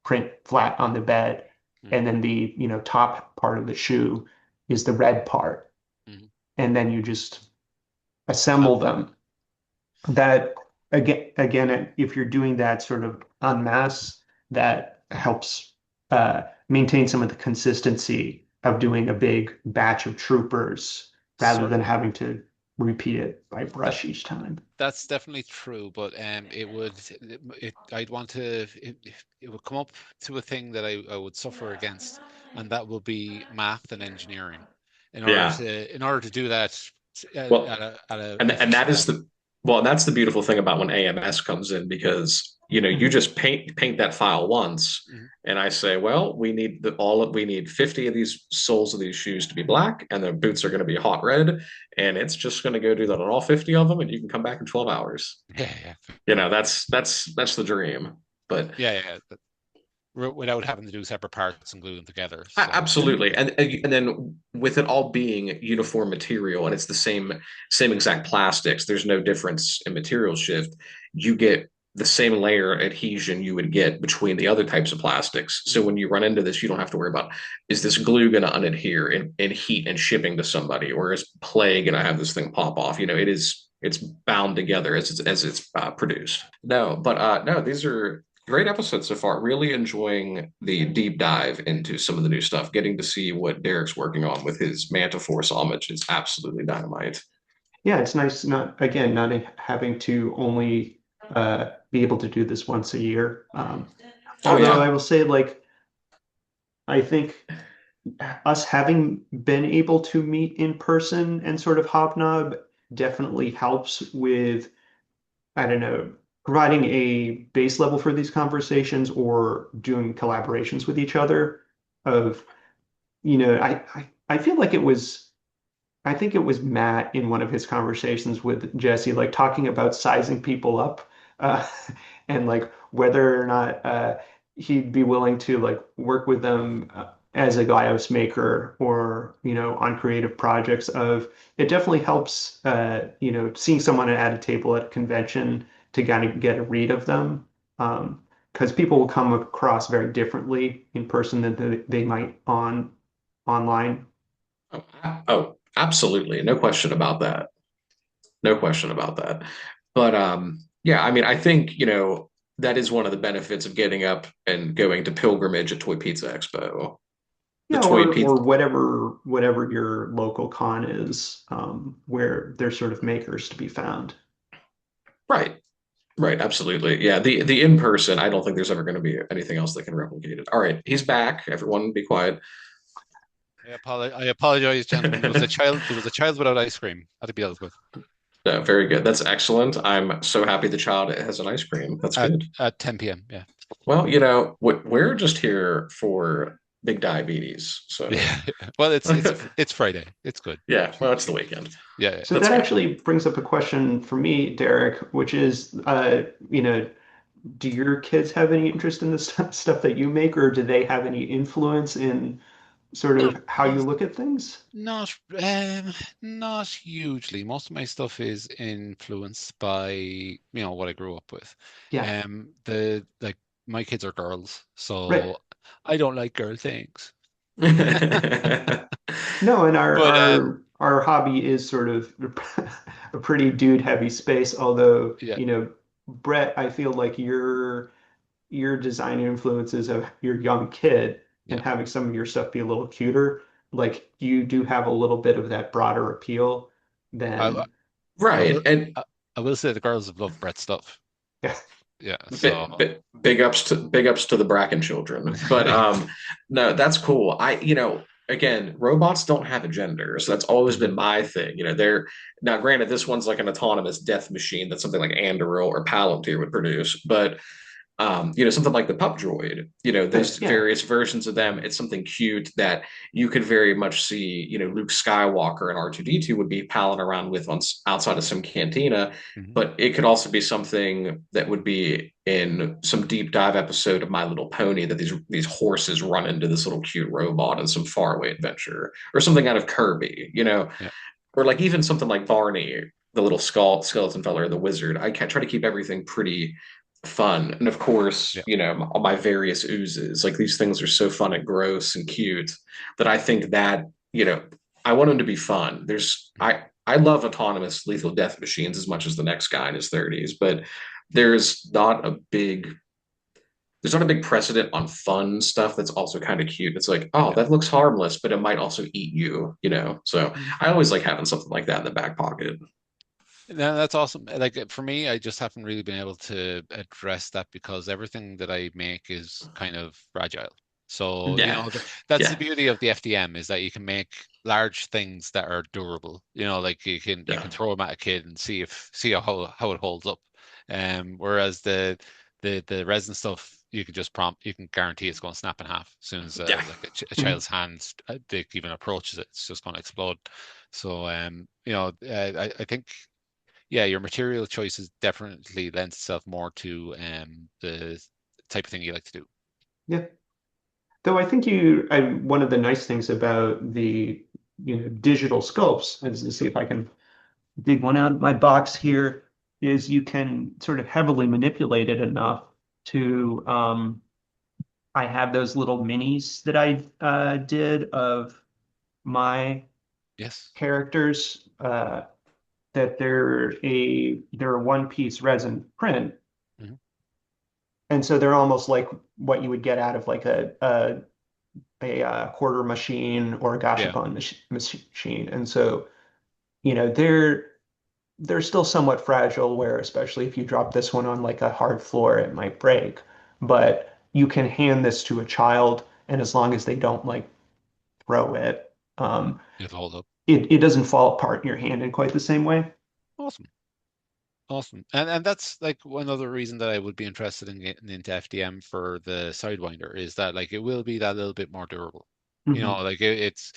print flat on the bed, mm, and then the, top part of the shoe is the red part, mm. and then you just Uh, assemble them. That again, if you're doing that sort of en masse, that helps maintain some of the consistency of doing a big batch of troopers rather than Certainly. having to repeat it by That brush each time. that's definitely true, but I'd want to it would come up to a thing that I would suffer against, and that would be math and engineering. Yeah. In order to do that Well, at a and that efficient is level. the well, and that's the beautiful thing about when AMS comes in, because you Mhm. just paint that file once, Mhm. and I say, well, we need 50 of these soles of these shoes to be black, and the boots are going to be hot red, and it's just going to go do that on all 50 of them, and you can come back in 12 hours. Yeah, yeah, That's the dream. But yeah, yeah, yeah. Without having to do separate parts and glue them together. So Absolutely, and then with it all being uniform material and it's the same exact plastics, there's no difference in material shift. You get the same layer adhesion you would get between the other types of plastics. So when you run into this, you don't have to worry about, is this glue going to unadhere in heat and shipping to somebody, or is play going to have this thing pop off? It's bound together as it's produced. No, but no, these are great episode so far. Really enjoying the deep dive into some of the new stuff. Getting to see what Derek's working on with his Manta Force homage is absolutely dynamite. Yeah, it's nice not having to only be able to do this once a year. Oh Although I yeah. will say, like, I think us having been able to meet in person and sort of hobnob definitely helps with, I don't know, providing a base level for these conversations or doing collaborations with each other. Of, I feel like I think it was Matt in one of his conversations with Jesse, like talking about sizing people up, uh, and like whether or not he'd be willing to like work with them as a Gaios maker or on creative projects. Of it definitely helps, seeing someone at a table at a convention to kind of get a read of them, because people will come across very differently in person than they might online. Oh, absolutely. No question about that. No question about that. But yeah, I mean, I think, that is one of the benefits of getting up and going to pilgrimage at Toy Pizza Expo. The Yeah, Toy or Pizza, whatever your local con is, where there's sort of makers to be found. right. Right, absolutely. Yeah, the in person, I don't think there's ever going to be anything else that can replicate it. All right, he's back. Everyone be quiet. I apologize, gentlemen. There was a child without ice cream. Had to be dealt with No, very good. That's excellent. I'm so happy the child has an ice cream. That's good. at 10 p.m. Yeah. Well, we're just here for big diabetes. So, Yeah. Well, it's Friday. It's good. yeah, well, it's the weekend. Yeah, yeah. So That's that good. actually brings up a question for me, Derek, which is, do your kids have any interest in the stuff that you make, or do they have any influence in sort Well, of how you look at things? not not hugely. Most of my stuff is influenced by, what I grew up with. Yeah, The like my kids are girls, right. so I don't like girl things. No, and our But our our hobby is sort of a pretty dude heavy space, although, yeah, Brett, I feel like your design influences of your young kid and yeah. having some of your stuff be a little cuter, like you do have a little bit of that broader appeal I than I will Right. And I, I will say the girls have loved Brett stuff. yeah. Yeah, big, so big, big ups to the Bracken children. But no, that's cool. Again, robots don't have a gender, so that's always been Mhm. my thing. They're now granted this one's like an autonomous death machine that something like Anduril or Palantir would produce, but something like the Pup Droid, Right, those yeah. various versions of them, it's something cute that you could very much see, Luke Skywalker and R2D2 would be palling around with outside of some cantina, Mhm. but it could also be something that would be in some deep dive episode of My Little Pony that these horses run into this little cute robot in some faraway adventure, or something out of Kirby, Yeah, or like even something like Barney, the little skeleton fella or the wizard. I try to keep everything pretty fun. And of course, yeah. all my various oozes. Like these things are so fun and gross and cute that I think that, I want them to be fun. I love autonomous lethal death machines as much as the next guy in his 30s, but there's not a big there's not a big precedent on fun stuff that's also kind of cute. It's like, oh, Yeah. that looks harmless, but it might also eat you. So Mhm. I always like having something like that in the back pocket. No, that's awesome. Like for me, I just haven't really been able to address that because everything that I make is kind of fragile. So, Yeah. that's the Yeah. beauty of the FDM is that you can make large things that are durable. Like you can Yeah. throw them at a kid and see how it holds up. Whereas the resin stuff, you can guarantee it's going to snap in half as soon as Yeah. like a Mhm. child's hand even approaches it, it's just going to explode. So, I think yeah, your material choices definitely lends itself more to the type of thing you like to do. Yeah. Though I think one of the nice things about the, digital sculpts, is to see if I can dig one out of my box here, is you can sort of heavily manipulate it enough to, I have those little minis that I did of my Yes. characters, that they're a one piece resin print. Mhm. And so they're almost like what you would get out of like a quarter machine or a Yeah. gashapon machine. And so, they're still somewhat fragile, where especially if you drop this one on like a hard floor, it might break. But you can hand this to a child, and as long as they don't like throw it, It'll hold up. it doesn't fall apart in your hand in quite the same way. Awesome. Awesome. And that's like one other reason that I would be interested in getting into FDM for the Sidewinder is that like it will be that little bit more durable. Hmm. Like it's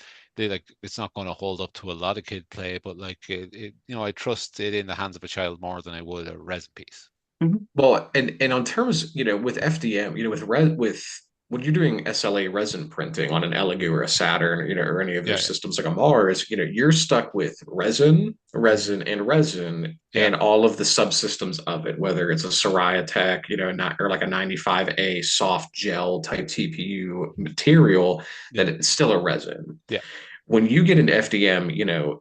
not going to hold up to a lot of kid play, but like I trust it in the hands of a child more than I would a resin piece. Hmm. Well, and on terms, with FDM, with when you're doing SLA resin printing on an Elegoo or a Saturn, or any of Yeah, those yeah. systems like a Mars, you're stuck with resin, Mhm. resin, and resin, Yeah, and all of the subsystems of it, whether it's a Soraya Tech, not or like a 95A soft gel type TPU material, yeah, that it's still a resin. yeah. When you get into FDM,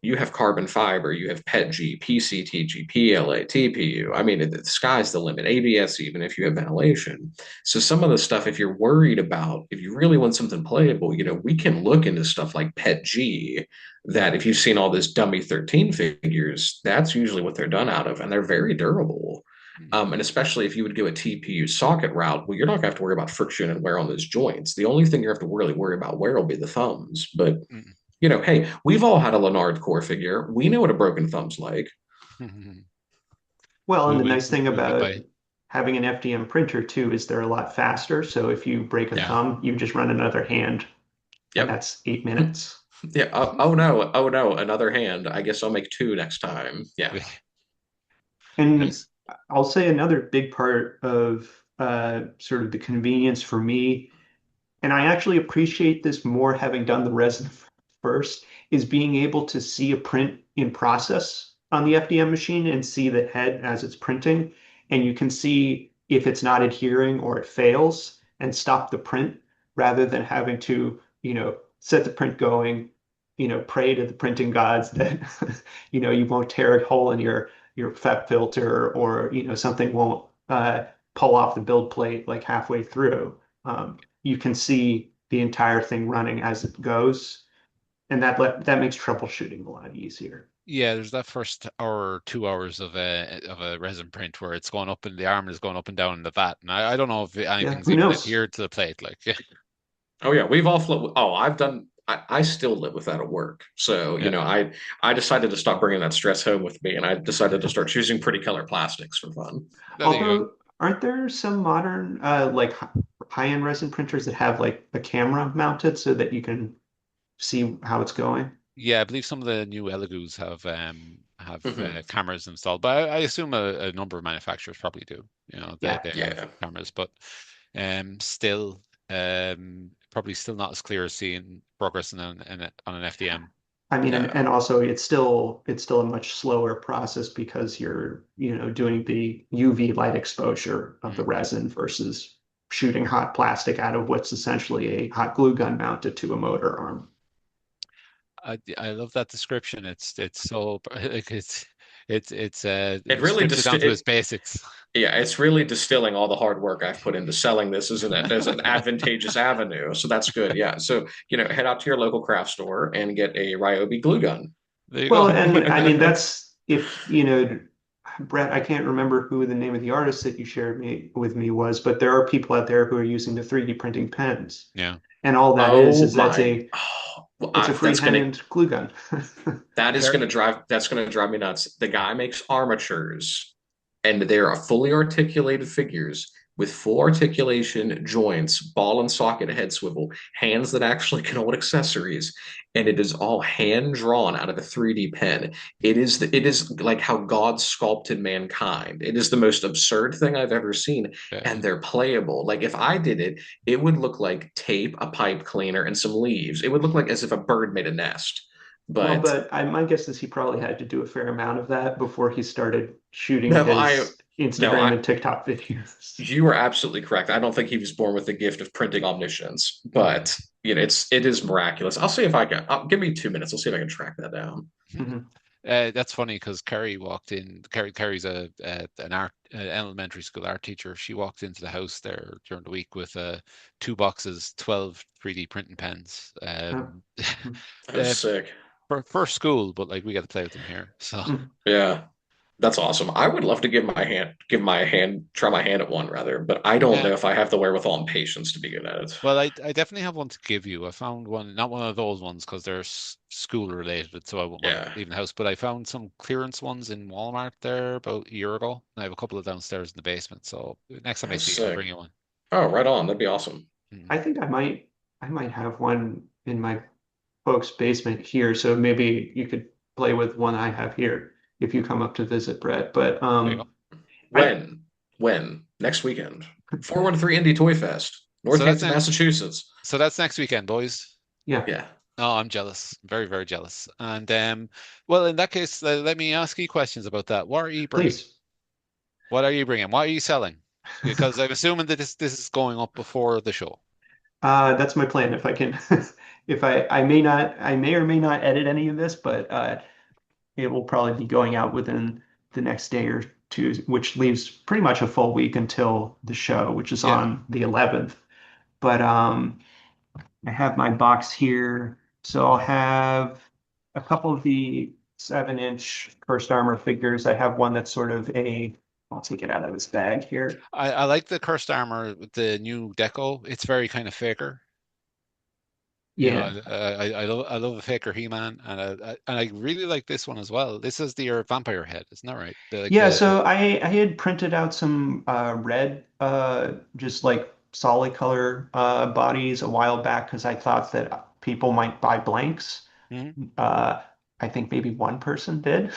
you have carbon fiber, you have PETG, PCTG, PLA, TPU. I mean, the sky's the limit. ABS, even if you have ventilation. So some of the stuff, if you're worried about, if you really want something playable, we can look into stuff like PETG. That if you've seen all those dummy 13 figures, that's usually what they're done out of, and they're very durable. Mhm. And especially if you would go a TPU socket route, well, you're not going to have to worry about friction and wear on those joints. The only thing you have to really worry about wear will be the thumbs. But Mhm. hey, we've all had a Leonard core figure. We know what a broken thumb's like. Well, and the nice thing We'll get about by. having an FDM printer too is they're a lot faster. So if you break a Yeah. thumb, you just run another hand, and Yep. that's 8 minutes. Yeah. Oh no. Oh no. Another hand. I guess I'll make two next time. Yeah. And Nice. I'll say another big part of sort of the convenience for me, and I actually appreciate this more having done the resin first, is being able to see a print in process on the FDM machine and see the head as it's printing. And you can see if it's not adhering or it fails and stop the print rather than having to, set the print going, pray to the printing gods that, you won't tear a hole in your FEP filter or, something won't pull off the build plate like halfway through. You can see the entire thing running as it goes, and that makes troubleshooting a lot easier. Yeah, there's that first hour, 2 hours of a resin print where it's going up and the armor is going up and down in the vat, and I don't know if Yeah, anything's who even knows? adhered to the plate. Like, Oh yeah, we've all flown. Oh, I've done. I still live with that at work. So, yeah, I decided to stop bringing that stress home with me, and I decided to start choosing pretty color plastics for fun. there you go. Although, aren't there some modern like high-end resin printers that have like a camera mounted so that you can see how it's going? Yeah, I believe some of the new Elegoo's have Hmm. cameras installed, but I assume a number of manufacturers probably do. They Yeah. they have Yeah. cameras, but still probably still not as clear as seeing progress on an FDM. I mean, and No. also it's still a much slower process because you're, doing the UV light exposure of the Mm. resin versus shooting hot plastic out of what's essentially a hot glue gun mounted to a motor arm. I love that description. It's so like It it really strips it dist down to its it, basics. yeah, it's really distilling all the hard work I've put into selling this as an advantageous avenue. So that's good. Yeah. So, head out to your local craft store and get a Ryobi glue gun. There you Well, go. and I mean that's if, Brett, I can't remember who the name of the artist that you shared with me was, but there are people out there who are using the 3D printing pens. Yeah. And all that is Oh is that's my. a Oh, well, it's a freehand glue gun. that's gonna drive me nuts. The guy makes armatures, and they are fully articulated figures with full articulation joints, ball and socket head swivel, hands that actually can hold accessories, and it is all hand drawn out of a 3D pen. It is like how God sculpted mankind. It is the most absurd thing I've ever seen, Yeah. and they're playable. Like if I did it, it would look like tape, a pipe cleaner, and some leaves. It would look like as if a bird made a nest. Well, But but my guess is he probably had to do a fair amount of that before he started shooting no, I his no, Instagram I and TikTok videos. you are absolutely correct. I don't think he was born with the gift of printing omniscience, but it is miraculous. I'll see if I can. Give me 2 minutes. I'll see if I can track that down. Mhm. That's funny because Kerry walked in. Kerry's an elementary school art teacher. She walked into the house there during the week with 2 boxes, 12 3D printing pens. Oh. That was Uh, sick. for school, but like we got to play with them here. So Mhm. Yeah, that's awesome. I would love to try my hand at one rather, but I don't yeah. know if I have the wherewithal and patience to be good at it. Well, I definitely have one to give you. I found one, not one of those ones because they're school related, so I wouldn't want to Yeah, leave the house. But I found some clearance ones in Walmart there about a year ago. I have a couple of downstairs in the basement. So next time I that's see you, I'll bring sick. you one. Oh, right on. That'd be awesome. Mm. I think I might have one in my folks' basement here, so maybe you could play with one I have here if you come up to visit, Brett. But There you go. I When? When? Next weekend. 413 Indie Toy Fest, So that's Northampton, Massachusetts. next weekend, boys. yeah, Yeah. Oh, I'm jealous. Very, very jealous. And well, in that case, let me ask you questions about that. What are you bringing? please. What are you bringing? What are you selling? Because I'm assuming that this is going up before the show. That's my plan. If I can, if I may or may not edit any of this, but it will probably be going out within the next day or two, which leaves pretty much a full week until the show, which is Yeah. on the 11th. But I have my box here, so I'll have a couple of the 7-inch First Armor figures. I have one that's sort of I'll take it out of this bag here. I like the cursed armor with the new deco. It's very kind of faker. Yeah. I love a faker He-Man, and I really like this one as well. This is your vampire head, isn't that right? Yeah, so I had printed out some red, just like solid color bodies a while back because I thought that people might buy blanks. Mhm. Uh, I think maybe one person did.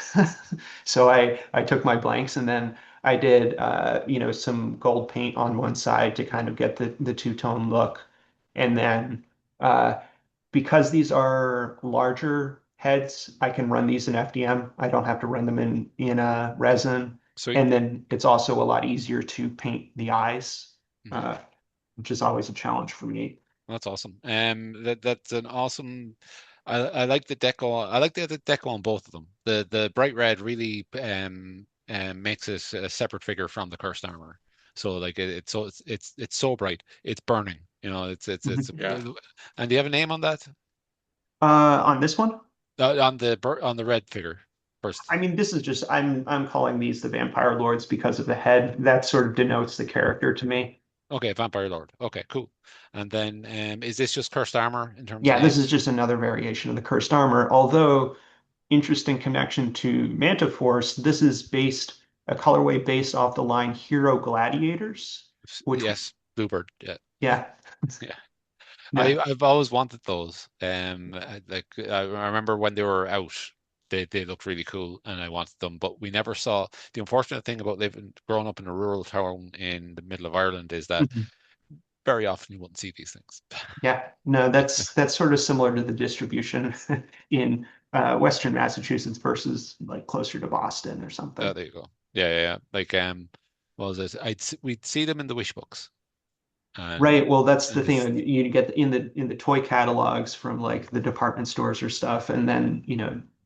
So I took my blanks and then I did some gold paint on one side to kind of get the two-tone look. And then uh, because these are larger heads, I can run these in FDM. I don't have to run them in resin. Sweet. And then it's also a lot easier to paint the eyes, Mhm. uh, which is always a challenge for me. That's awesome. That's an awesome. I like the deco. I like the deco on both of them. The bright red really makes it a separate figure from the cursed armor. So like it's so it's so bright. It's burning. You know, it's Mhm. Yeah. and do you have a name on that? On this one, On the red figure first. I mean, this is just I'm calling these the Vampire Lords because of the head. That sort of denotes the character to me. Okay, Vampire Lord. Okay, cool. And then is this just cursed armor in terms of Yeah, this is names? just another variation of the cursed armor. Although interesting connection to Manta Force, this is based a colorway based off the line Hero Gladiators, which Yes, Bluebird. Yeah. yeah, Yeah. no. I've always wanted those. I remember when they were out, they looked really cool, and I wanted them. But we never saw. The unfortunate thing about living growing up in a rural town in the middle of Ireland is that Mhm. very often you wouldn't see these things. Yeah, no, that's sort of similar to the distribution in Western Massachusetts versus like closer to Boston or something. There you go. Yeah, yeah, yeah. Like what was it? We'd see them in the wish books, and Right. Well, that's the it's thing. You get in the toy catalogs from like the department stores or stuff, and then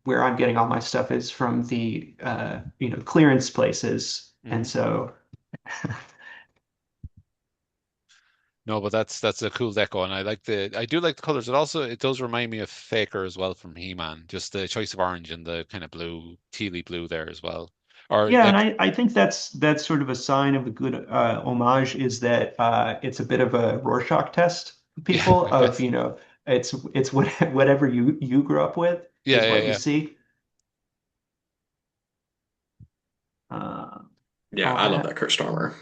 where I'm getting all my stuff is from the clearance places, and mhm. so No, but that's a cool deco, and I do like the colors. It does remind me of Faker as well from He-Man. Just the choice of orange and the kind of blue, tealy blue there as well. Or yeah, and like I think that's sort of a sign of a good homage is that it's a bit of a Rorschach test for yeah, people I of guess. it's whatever you grew up with Yeah, is yeah, what you yeah. see. Uh, Yeah, oh, I love that cursed armor.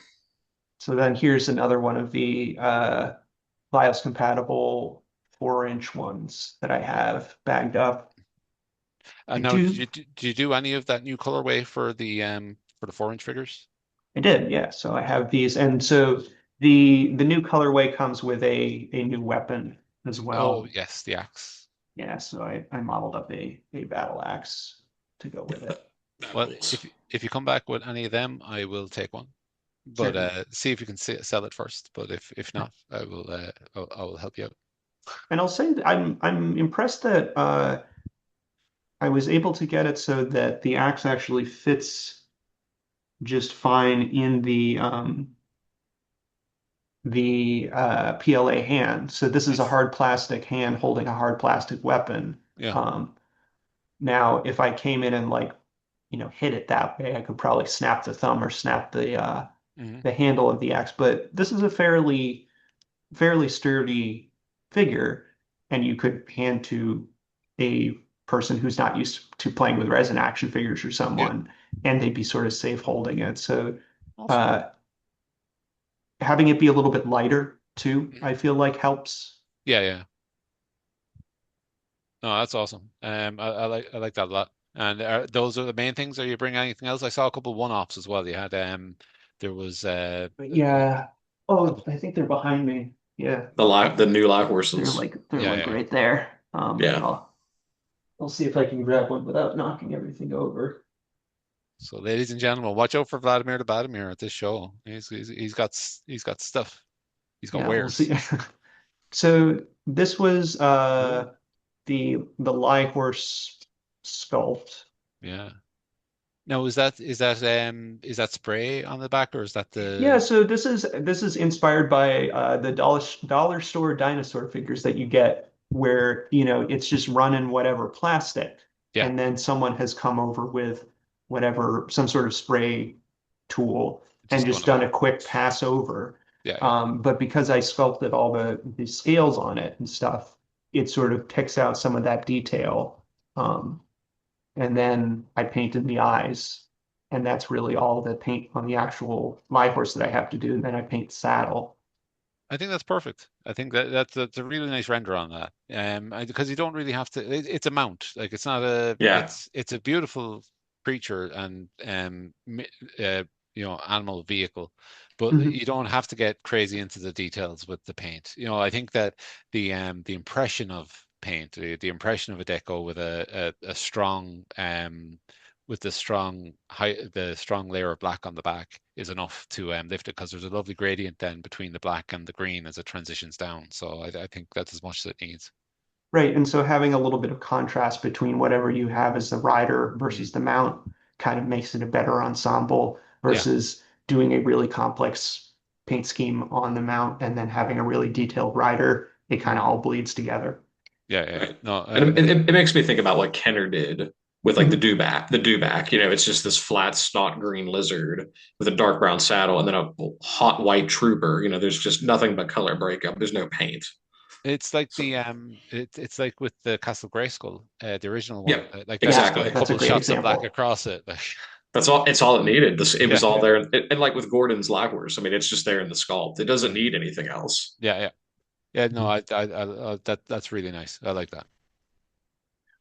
so then here's another one of the BIOS compatible 4-inch ones that I have bagged up. I Now, do, did you do any of that new colorway for the 4-inch figures? I did, yeah. So I have these, and so the new colorway comes with a new weapon as Oh, well. yes, the axe. Yeah, so I modeled up a battle axe to go with it. That Well, rules. if you come back with any of them, I will take one. But Certainly. see if you can sell it first. But if not, I will help you out. And I'll say that I'm impressed that I was able to get it so that the axe actually fits just fine in the PLA hand. So this is a Nice. hard plastic hand holding a hard plastic weapon. Yeah. Um, Now, if I came in and like, hit it that way, I could probably snap the thumb or snap Hmm. the handle of the axe. But this is a fairly sturdy figure, and you could hand to a person who's not used to playing with resin action figures or Yeah. someone, and they'd be sort of safe holding it. So Awesome. uh, having it be a little bit lighter too, Mhm. I feel like helps. Yeah, yeah. No, that's awesome. I like that a lot. And those are the main things. Are you bringing anything else? I saw a couple one-offs as well. You had there was But yeah. Oh, I think they're behind me. Yeah. The new live They're horses. like they're yeah, like yeah. right there. Yeah. I'll see if I can grab one without knocking everything over. So, ladies and gentlemen, watch out for Vladimir the Vladimir at this show. He's got stuff. He's got Yeah, we'll wares. see. So this was Ooh, the Horse sculpt. yeah. Now, is that spray on the back or is that Yeah, the so this is inspired by the dollar store dinosaur figures that you get where, it's just running whatever plastic, yeah, and then someone has come over with whatever some sort of spray tool and just going just over done it? a quick pass over. Yeah, yeah. But because I sculpted all the scales on it and stuff, it sort of picks out some of that detail. Um, and then I painted the eyes, and that's really all the paint on the actual live horse that I have to do. And then I paint the saddle. I think that's perfect. I think that's a really nice render on that. Because you don't really have to. It's a mount. Like it's not a. Yeah. It's a beautiful creature and animal vehicle but Mhm. you don't have to get crazy into the details with the paint. I think that the impression of paint, the impression of a deco with a strong the strong layer of black on the back is enough to lift it, because there's a lovely gradient then between the black and the green as it transitions down. So I think that's as much as it needs. Right. And so having a little bit of contrast between whatever you have as the rider Mm. versus the mount kind of makes it a better ensemble Yeah, versus doing a really complex paint scheme on the mount and then having a really detailed rider. It kind of all bleeds together. yeah, yeah. Right. No, And it makes me think about what Kenner did with like the Mhm. dewback. The dewback, it's just this flat snot green lizard with a dark brown saddle and then a hot white trooper. There's just nothing but color breakup. There's no paint. it's like So, it's like with the Castle Grayskull, the original one. yep, Like that's just got Yeah, a exactly. that's a couple great shots of black example. across it. Like, That's all. It's all it needed. It yeah, was all yeah, there, and like with Gordon's Lagwares, I mean, it's just there in the sculpt. It doesn't mm, need anything else. yeah, yeah, yeah. No, Mhm. that's really nice. I like that.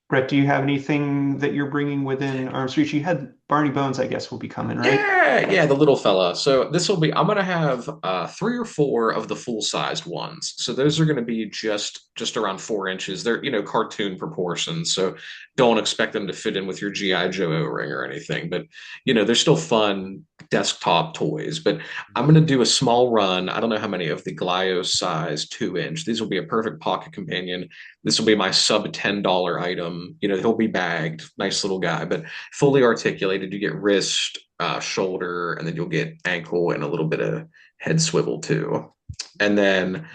Brett, do you have anything that you're bringing within Arms Reach? You had Barney Bones, I guess, will be coming, right? Yeah, the little fella. So this will be, I'm gonna have three or four of the full-sized ones. So those are gonna be just around 4 inches. They're, cartoon proportions. So don't expect them to fit in with your G.I. Joe O-ring or anything. But they're still fun desktop toys. But I'm gonna do a small run. I don't know how many of the Glio size 2 inch. These will be a perfect pocket companion. This will be my sub $10 item. He'll be bagged, nice little guy, but fully articulated. You get wrist, shoulder, and then you'll get ankle and a little bit of head swivel too. And then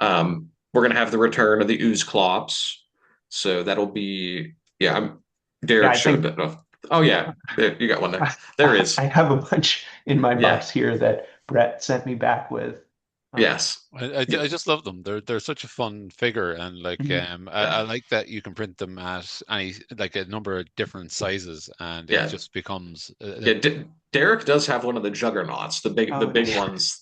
we're gonna have the return of the ooze clops. So that'll be yeah. Yeah, Derek I showed think that. Oh yeah, there, you got one there. I, There is. I have a bunch in my Yeah. box here that Brett sent me back with. Yes. Yeah. I just love them. They're such a fun figure, and like Mhm. I Yeah. like that you can print them at any like a number of different sizes, and it Yeah. just becomes Yeah. Derek does have one of the juggernauts, the Oh, big ones.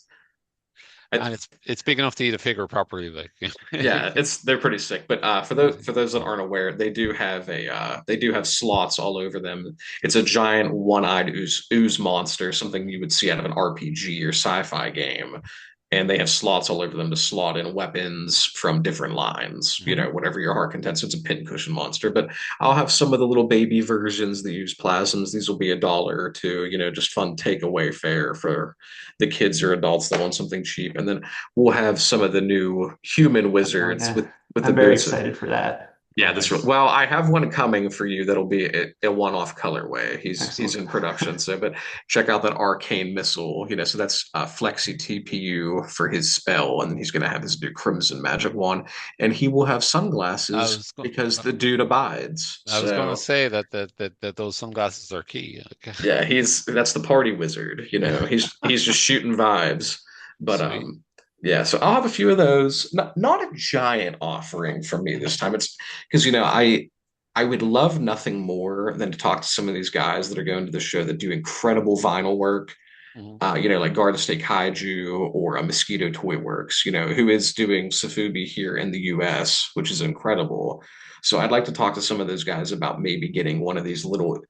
I, and it's big enough to eat a figure properly. Like, Yeah, they're pretty sick. But for those that aren't aware, they do have slots all over them. It's a giant one-eyed ooze monster, something you would see out of an RPG or sci-fi game. And they have slots all over them to slot in weapons from different lines, Mhm. whatever your heart content. So it's a pincushion monster. But I'll have some of the little baby versions that use plasms. These will be $1 or two, just fun takeaway fare for the kids or adults that want something cheap. And then we'll have some of the new human oh wizards yeah. with the I'm very boots. excited for that. Yeah, Nice. well, I have one coming for you that'll be a one-off colorway. He's Excellent. in production, so but check out that arcane missile. So that's Flexi TPU for his spell, and he's gonna have his new Crimson Magic wand, and he will have I sunglasses was go because the dude abides. I was going to So say that those sunglasses are key. Okay. yeah, that's the party wizard. He's just shooting vibes. But Sweet. yeah, so I'll have a few of those. Not a giant offering from me this time. It's because I would love nothing more than to talk to some of these guys that are going to the show that do incredible vinyl work. Mhm. Like Garden State Kaiju or a Mosquito Toy Works, who is doing Safubi here in the US, which is incredible. So I'd like to talk to some of those guys about maybe getting one of these little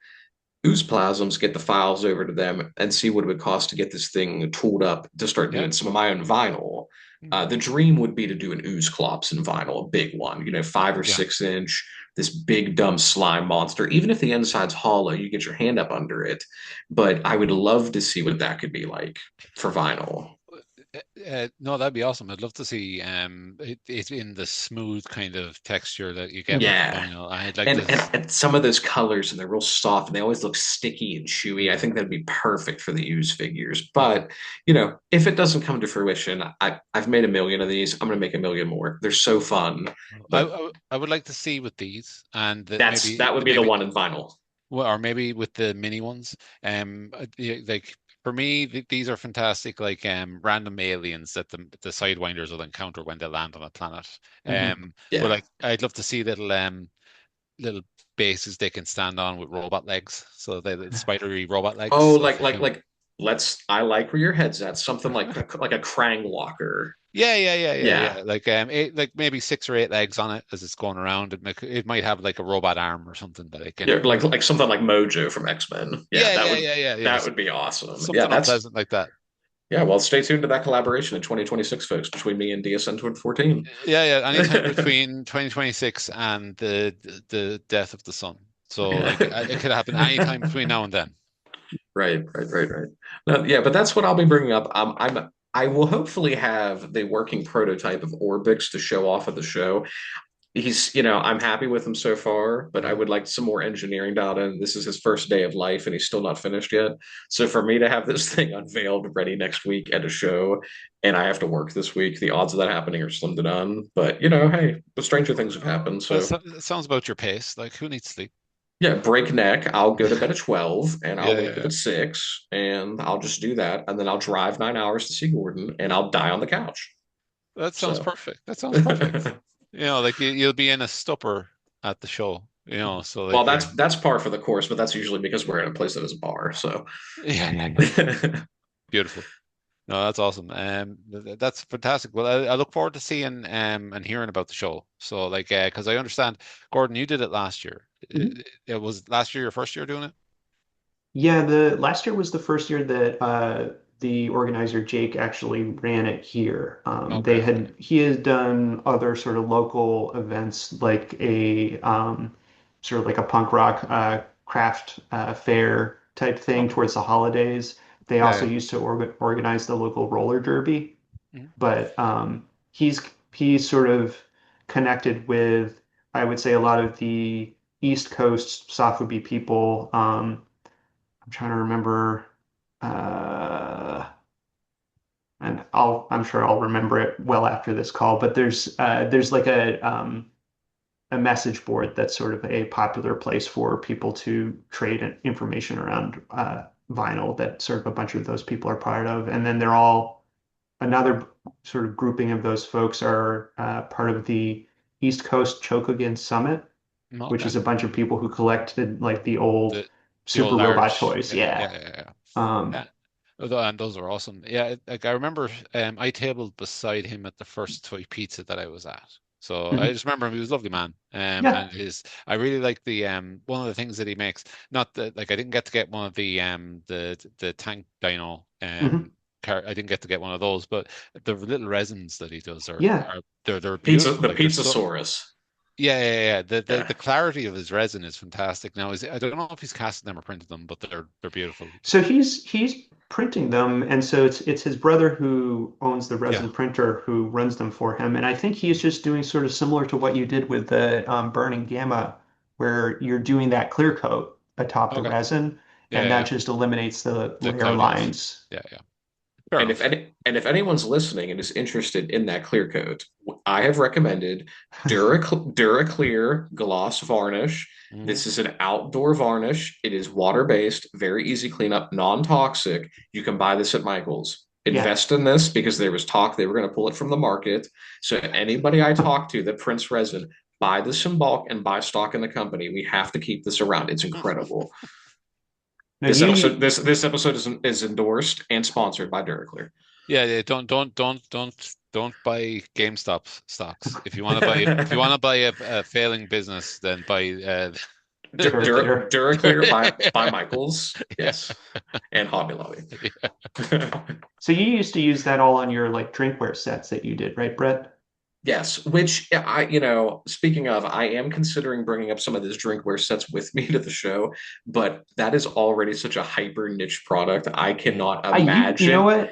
ooze plasms, get the files over to them, and see what it would cost to get this thing tooled up to start Yeah. doing some of my own vinyl. The dream would be to do an ooze clops in vinyl, a big one, 5 or 6 inch, this big dumb slime monster. Even if the inside's hollow, you get your hand up under it. But I would love to see what that could be like for vinyl. No, that'd be awesome. I'd love to see it in the smooth kind of texture that you get with the Yeah. vinyl. I'd like And, to. and some of those colors, and they're real soft and they always look sticky and chewy. I think that'd be perfect for the used figures. Mhm. But, if it doesn't come to fruition, I've made a million of these. I'm going to make a million more. They're so fun. But I would like to see with these, and that that's maybe that would be the maybe one in vinyl. well, or maybe with the mini ones. Yeah, like for me, these are fantastic. Like random aliens that the Sidewinders will encounter when they land on a planet. Mhm. But Yeah. like I'd love to see little bases they can stand on with robot legs, so the spidery robot legs. Oh, So I like where your head's at. Something like a Krang walker. yeah. Yeah. Like maybe 6 or 8 legs on it as it's going around. It might have like a robot arm or something that it Yeah, can. like something like Mojo from X-Men. Yeah, Yeah. that would be awesome. Yeah, Something that's unpleasant like that. Yeah, well, stay tuned to that collaboration in 2026, folks, between me and DSN 14. Yeah, yeah. Anytime between 2026 and the death of the sun. So like it could happen anytime between now and then. Right, right, right, right. No, yeah, but that's what I'll be bringing up. I will hopefully have the working prototype of Orbix to show off at the show. I'm happy with him so far, but I Mhm. would like some more engineering data. And this is his first day of life, and he's still not finished yet. So for me to have this thing unveiled, ready next week at a show, and I have to work this week, the odds of that happening are slim to none. But hey, the stranger things have happened. Well, So it sounds about your pace. Like who needs sleep? yeah, breakneck. I'll go to bed at 12 and I'll Yeah, wake yeah, up yeah. at 6 and I'll just do that. And then I'll drive 9 hours to see Gordon and I'll die on the couch. That sounds So, perfect. That sounds perfect. Like you'll be in a stupor at the show. So well, like that's par for the course, but that's usually because we're in a place that is a bar. So, yeah, yeah, yeah. Beautiful. No, that's awesome. That's fantastic. Well, I look forward to seeing and hearing about the show. So like because I understand, Gordon, you did it last year. It was last year your first year doing it? Yeah, the last year was the first year that the organizer Jake actually ran it here. Okay, okay. He has done other sort of local events like a sort of like a punk rock craft fair type thing Okay. towards the holidays. They Yeah, also yeah. used to organize the local roller derby, Mhm. but he's sort of connected with, I would say, a lot of the East Coast Sofubi people. I'm trying to remember, uh, and I'm sure I'll remember it well after this call. But there's like a message board that's sort of a popular place for people to trade information around vinyl that sort of a bunch of those people are part of, and then they're all another sort of grouping of those folks are part of the East Coast Chokogen Summit, which Okay. is a bunch of people who collected like the old The the old Super Robot large. toys. Yeah, Yeah. yeah, yeah, yeah. Um, Yeah. And those are awesome. Yeah, like I remember I tabled beside him at the first toy pizza that I was at. So I mhm. just remember him, he was a lovely man. Yeah. And his I really like the one of the things that he makes, not that like I didn't get to get one of the tank dino Mhm. car I didn't get to get one of those, but the little resins that he does Yeah. are they're pizza, beautiful. the Like they're so Pizzasaurus. yeah, yeah, yeah. The Yeah. clarity of his resin is fantastic. Now, I don't know if he's casted them or printed them, but they're beautiful. So he's printing them, and so it's his brother who owns the Yeah. resin printer who runs them for him. And I think he's just doing sort of similar to what you did with the Burning Gamma, where you're doing that clear coat atop the Okay. resin, Yeah, and yeah, that yeah. just eliminates the The rare cloudiness. lines. Yeah, yeah. Fair enough. And if anyone's listening and is interested in that clear coat, I have recommended DuraClear Gloss Varnish. Hmm. This is an outdoor varnish. It is water-based, very easy cleanup, non-toxic. You can buy this at Michael's. Yeah. Invest in this because there was talk they were going to pull it from the market. So anybody I talk to that prints resin, buy this in bulk and buy stock in the company. We have to keep this around. It's incredible. No, you This episode is endorsed and sponsored by DuraClear. Yeah, yeah. Don't buy GameStop stocks. If you want to buy a failing business, then buy Duraclear. Duraclear by Michaels, yeah, yes, and Hobby Lobby. yeah. So you used to use that all on your like drinkware sets that you did, right, Brett? Yes, which speaking of, I am considering bringing up some of these drinkware sets with me to the show, but that is already such a hyper niche product. I cannot You know imagine. what?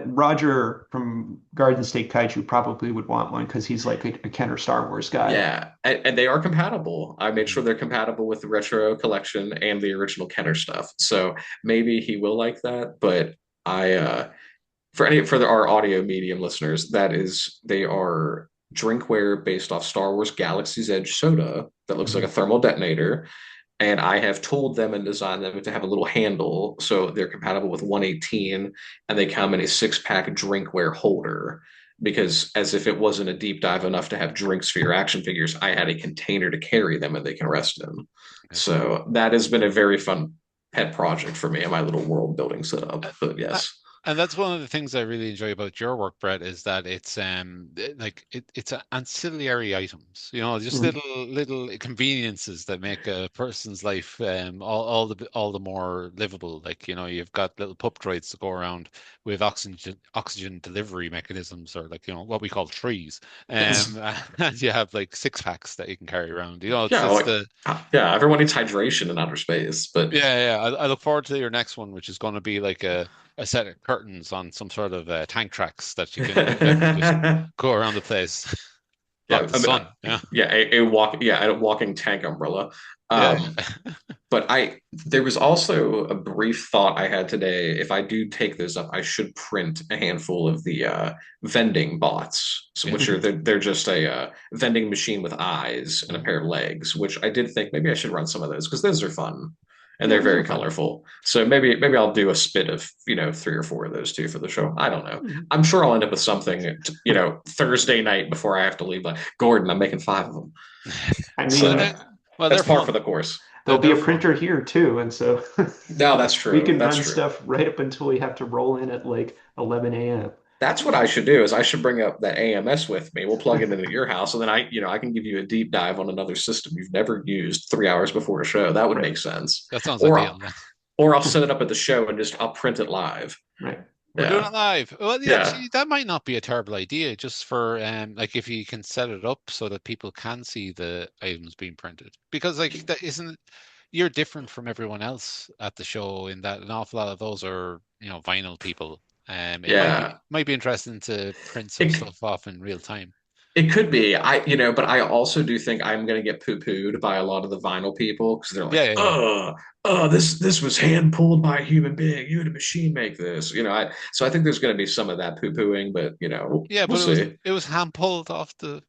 Roger from Garden State Kaiju probably would want one because he's like a Kenner Star Wars guy. Yeah, and they are compatible. I made sure Mhm. they're compatible with the retro collection and the original Kenner stuff. So maybe he will like that, but I our audio medium listeners, they are drinkware based off Star Wars Galaxy's Edge soda that looks like Mhm. a thermal detonator. And I have tooled them and designed them to have a little handle so they're compatible with 118 and they come in a six-pack drinkware holder. Because as if it wasn't a deep dive enough to have drinks for your action figures, I had a container to carry them and they can rest in. Yes. So that has been a very fun pet project for me and my little world building setup. Uh, But uh, yes. And that's one of the things I really enjoy about your work, Brett, is that it's ancillary items, just Mm. little conveniences that make a person's life all the more livable. Like, you've got little pup droids to go around with oxygen delivery mechanisms, or like, what we call trees. It's And you have like six packs that you can carry around. It's yeah, it's like the yeah, everyone needs hydration in outer space, but Yeah, yeah. I look forward to your next one, which is going to be like a set of curtains on some sort of tank tracks that can just yeah, go around the place, block the I mean, sun. Yeah, yeah, a walking tank umbrella. yeah, Um, But there was also a brief thought I had today. If I do take those up, I should print a handful of the vending bots, so yeah. which are they're just a vending machine with eyes and a Mhm. pair of legs. Which I did think maybe I should run some of those because those are fun and Yeah, they're those very are fun. colorful. So maybe I'll do a spit of three or four of those too for the show. I don't know. Mhm. I'm sure I'll end up with something Thursday night before I have to leave. Like Gordon, I'm making five of them. I Well, So mean, they're that's par for fun. the course. there'll be They're a fun. printer here too, and so No, that's we true. can That's run true. stuff right up until we have to roll in at like 11 a.m. That's what I should do is I should bring up that AMS with me. We'll plug it into your house, and then I can give you a deep dive on another system you've never used 3 hours before a show. That would Right, make sense. That sounds Or ideal. or I'll set it up at the show and just I'll print it live. Mm. right. We're doing Yeah. it live. Well, yeah, Yeah. actually, that might not be a terrible idea, just for like if you can set it up so that people can see the items being printed. Because like that isn't you're different from everyone else at the show in that an awful lot of those are, vinyl people. It might be Yeah. might be interesting to print some It stuff off in real time. it could be. But I also do think I'm gonna get poo-pooed by a lot of the vinyl people because they're Yeah, like, yeah, yeah. this was hand pulled by a human being. You had a machine make this. So I think there's gonna be some of that poo-pooing, but Yeah, we'll but it was see. it was hand pulled off the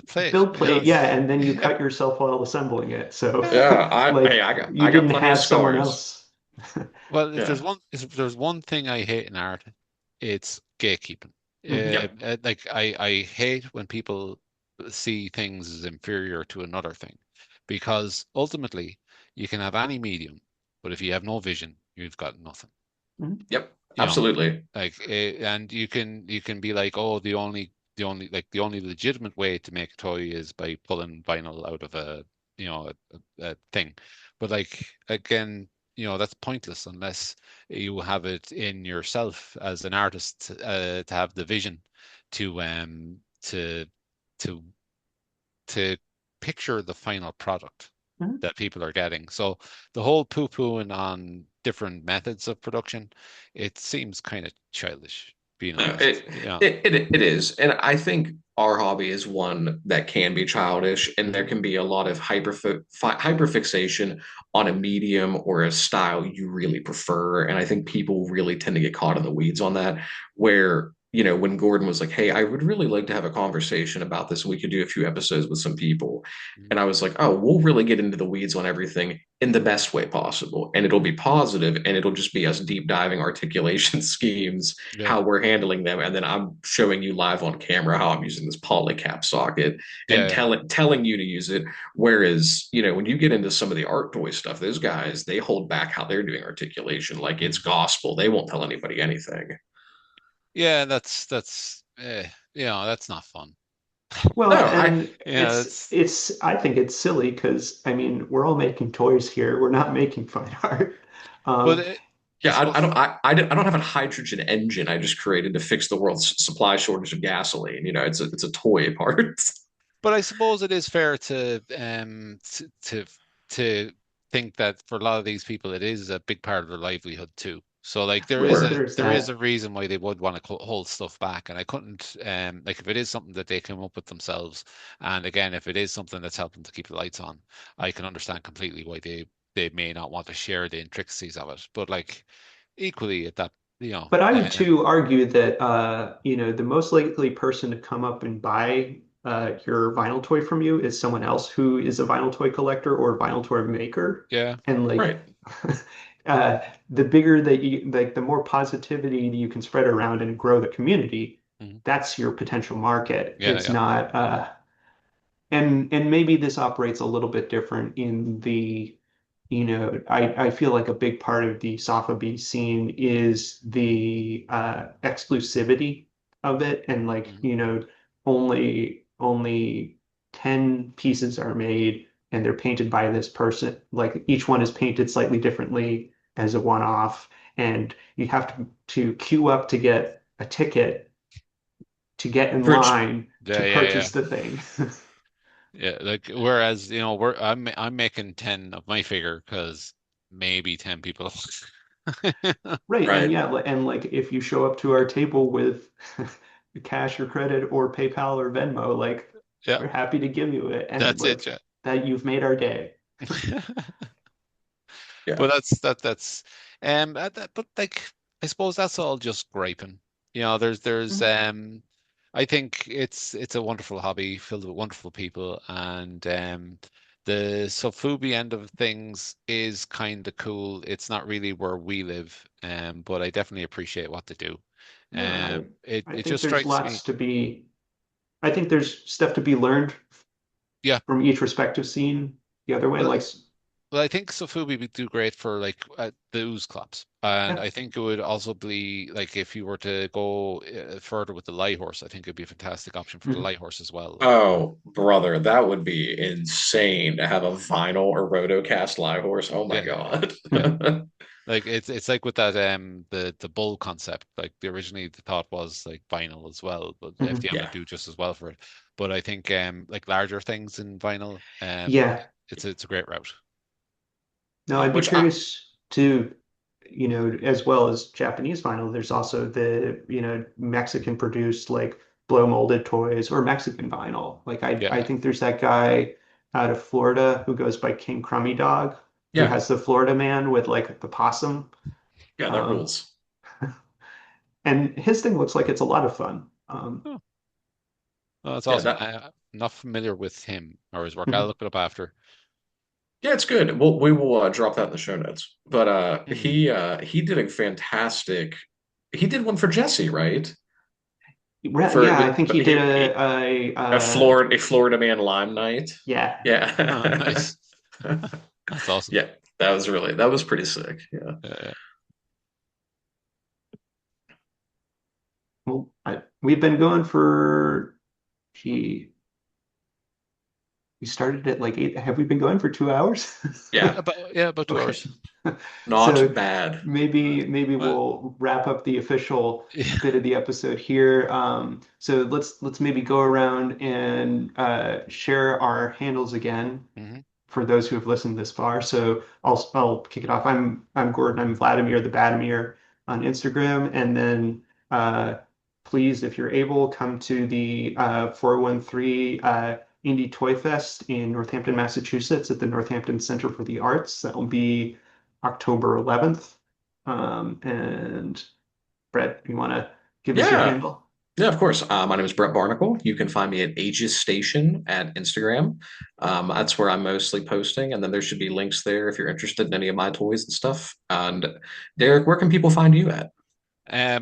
plate. Build plate, yeah, and then you cut yourself while assembling it. So, Yeah, like, I you got didn't plenty of have someone scars. else. Well, Yeah. if there's one thing I hate in art, it's gatekeeping. Mhm. Yep. Like I hate when people see things as inferior to another thing, because ultimately you can have any medium, but if you have no vision, you've got nothing. Mhm. Yep. You know, Absolutely. and you can be like, oh, the only legitimate way to make a toy is by pulling vinyl out of a thing, but like again, that's pointless unless you have it in yourself as an artist, to have the vision to um to to to picture the final product Mhm. that people are getting. So the whole poo-pooing on different methods of production, it seems kind of childish, being honest. It, Yeah. it is. And I think our hobby is one that can be childish, and there Mhm. can be a lot of hyperfixation on a medium or a style you really prefer. And I think people really tend to get caught in the weeds on that, where, when Gordon was like, hey, I would really like to have a conversation about this. We could do a few episodes with some people. Mhm. And I was like, oh, we'll really get into the weeds on everything in the best way possible. And it'll be positive, and it'll just be us deep diving articulation schemes, Yeah. how we're handling them, and then I'm showing you live on camera how I'm using this polycap socket and Yeah. telling you to use it. Whereas, when you get into some of the art toy stuff, those guys they hold back how they're doing articulation like it's Mhm. gospel. They won't tell anybody anything. Yeah, that's not fun. Well, No, I and Yeah, it's I think it's silly because I mean, we're all making toys here. We're not making fine art. but Um, I yeah, suppose I don't have a hydrogen engine I just created to fix the world's supply shortage of gasoline. It's a toy part. But I suppose it is fair to think that for a lot of these people, it is a big part of their livelihood too. So like there is a Sure. there's there is that. a reason why they would want to hold stuff back, and I couldn't like if it is something that they come up with themselves, and again if it is something that's helping to keep the lights on, I can understand completely why they may not want to share the intricacies of it. But like equally at that, you know, But I would uh, too argue that the most likely person to come up and buy your vinyl toy from you is someone else who is a vinyl toy collector or a vinyl toy maker. yeah, And like Right. uh, the bigger that you like, the more positivity you can spread around and grow the community, mhm, that's your potential market. yeah, It's yeah, not and maybe this operates a little bit different in the I feel like a big part of the Sotheby scene is the exclusivity of it, and like, Mhm. only 10 pieces are made, and they're painted by this person. Like each one is painted slightly differently as a one-off, and you have to queue up to get a ticket to get in For line to Yeah, yeah, yeah. purchase the thing. Yeah, like whereas, I'm making 10 of my figure because maybe 10 people. Right, and right. yeah, and like if you show up to our table with cash or credit or PayPal or Venmo, like Yeah, we're happy to give you it, and that's it, like yeah. that you've made our day. Yeah. But but like I suppose that's all just griping. There's Mhm. I think it's a wonderful hobby filled with wonderful people, and the Sofubi end of things is kind of cool. It's not really where we live, but I definitely appreciate what they do. No, I It think just there's strikes me. lots to be. I think there's stuff to be learned Yeah. from each respective scene. The other way, Well, like, Well, I think Sofubi would do great for like the ooze clubs, and yeah, I think it would also be like if you were to go further with the light horse, I think it'd be a fantastic option for the mhm. light horse as well. Oh, brother, that would be insane to have a vinyl or rotocast live horse. Oh my Yeah, God. yeah. Like it's like with that the bull concept. Like originally the thought was like vinyl as well, but Mhm. FDM would Yeah. do just as well for it. But I think like larger things in vinyl, Yeah. it's a great route. No, I'd be Which I curious to, as well as Japanese vinyl, there's also the, Mexican produced like blow molded toys or Mexican vinyl. Like I Yeah. think there's that guy out of Florida who goes by King Crummy Dog, who yeah. has the Florida man with like the possum. Yeah, that Um, rules. and his thing looks like it's a lot of fun. Oh, well, that's Yeah, awesome. that I'm not familiar with him or his work. I'll Mhm. look it up after. yeah, it's good. We will drop that in the show notes. But Mhm. he did a fantastic he did one for Jesse, right? For Yeah, I think he did A Florida Man Lime Night. yeah. Yeah. Oh, nice. That's awesome. Yeah, that was pretty sick. Yeah. Yeah, Well, we've been going for, gee, we started at like 8. Have we been going for 2 hours? Yeah. yeah, about two Okay. hours. Not So bad. maybe Well, we'll wrap up the official yeah. bit of the episode here. So let's maybe go around and share our handles again hmm for those who have listened this far. So I'll kick it off. I'm Gordon. I'm Vladimir the Badimir on Instagram, and then uh, please, if you're able, come to the 413 Indie Toy Fest in Northampton, Massachusetts, at the Northampton Center for the Arts. That will be October 11th. And Brett, you want to give us your Yeah. handle? Yeah, of course. My name is Brett Barnacle. You can find me at Aegis Station at Instagram. That's where I'm mostly posting, and then there should be links there if you're interested in any of my toys and stuff. And Derek, where can people find you at?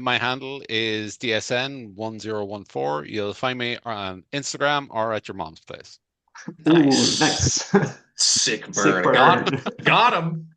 My handle is DSN1014. You'll find me on Instagram or at your mom's place. Ooh, Nice. nice. Sick Sick burn. burn. Got him.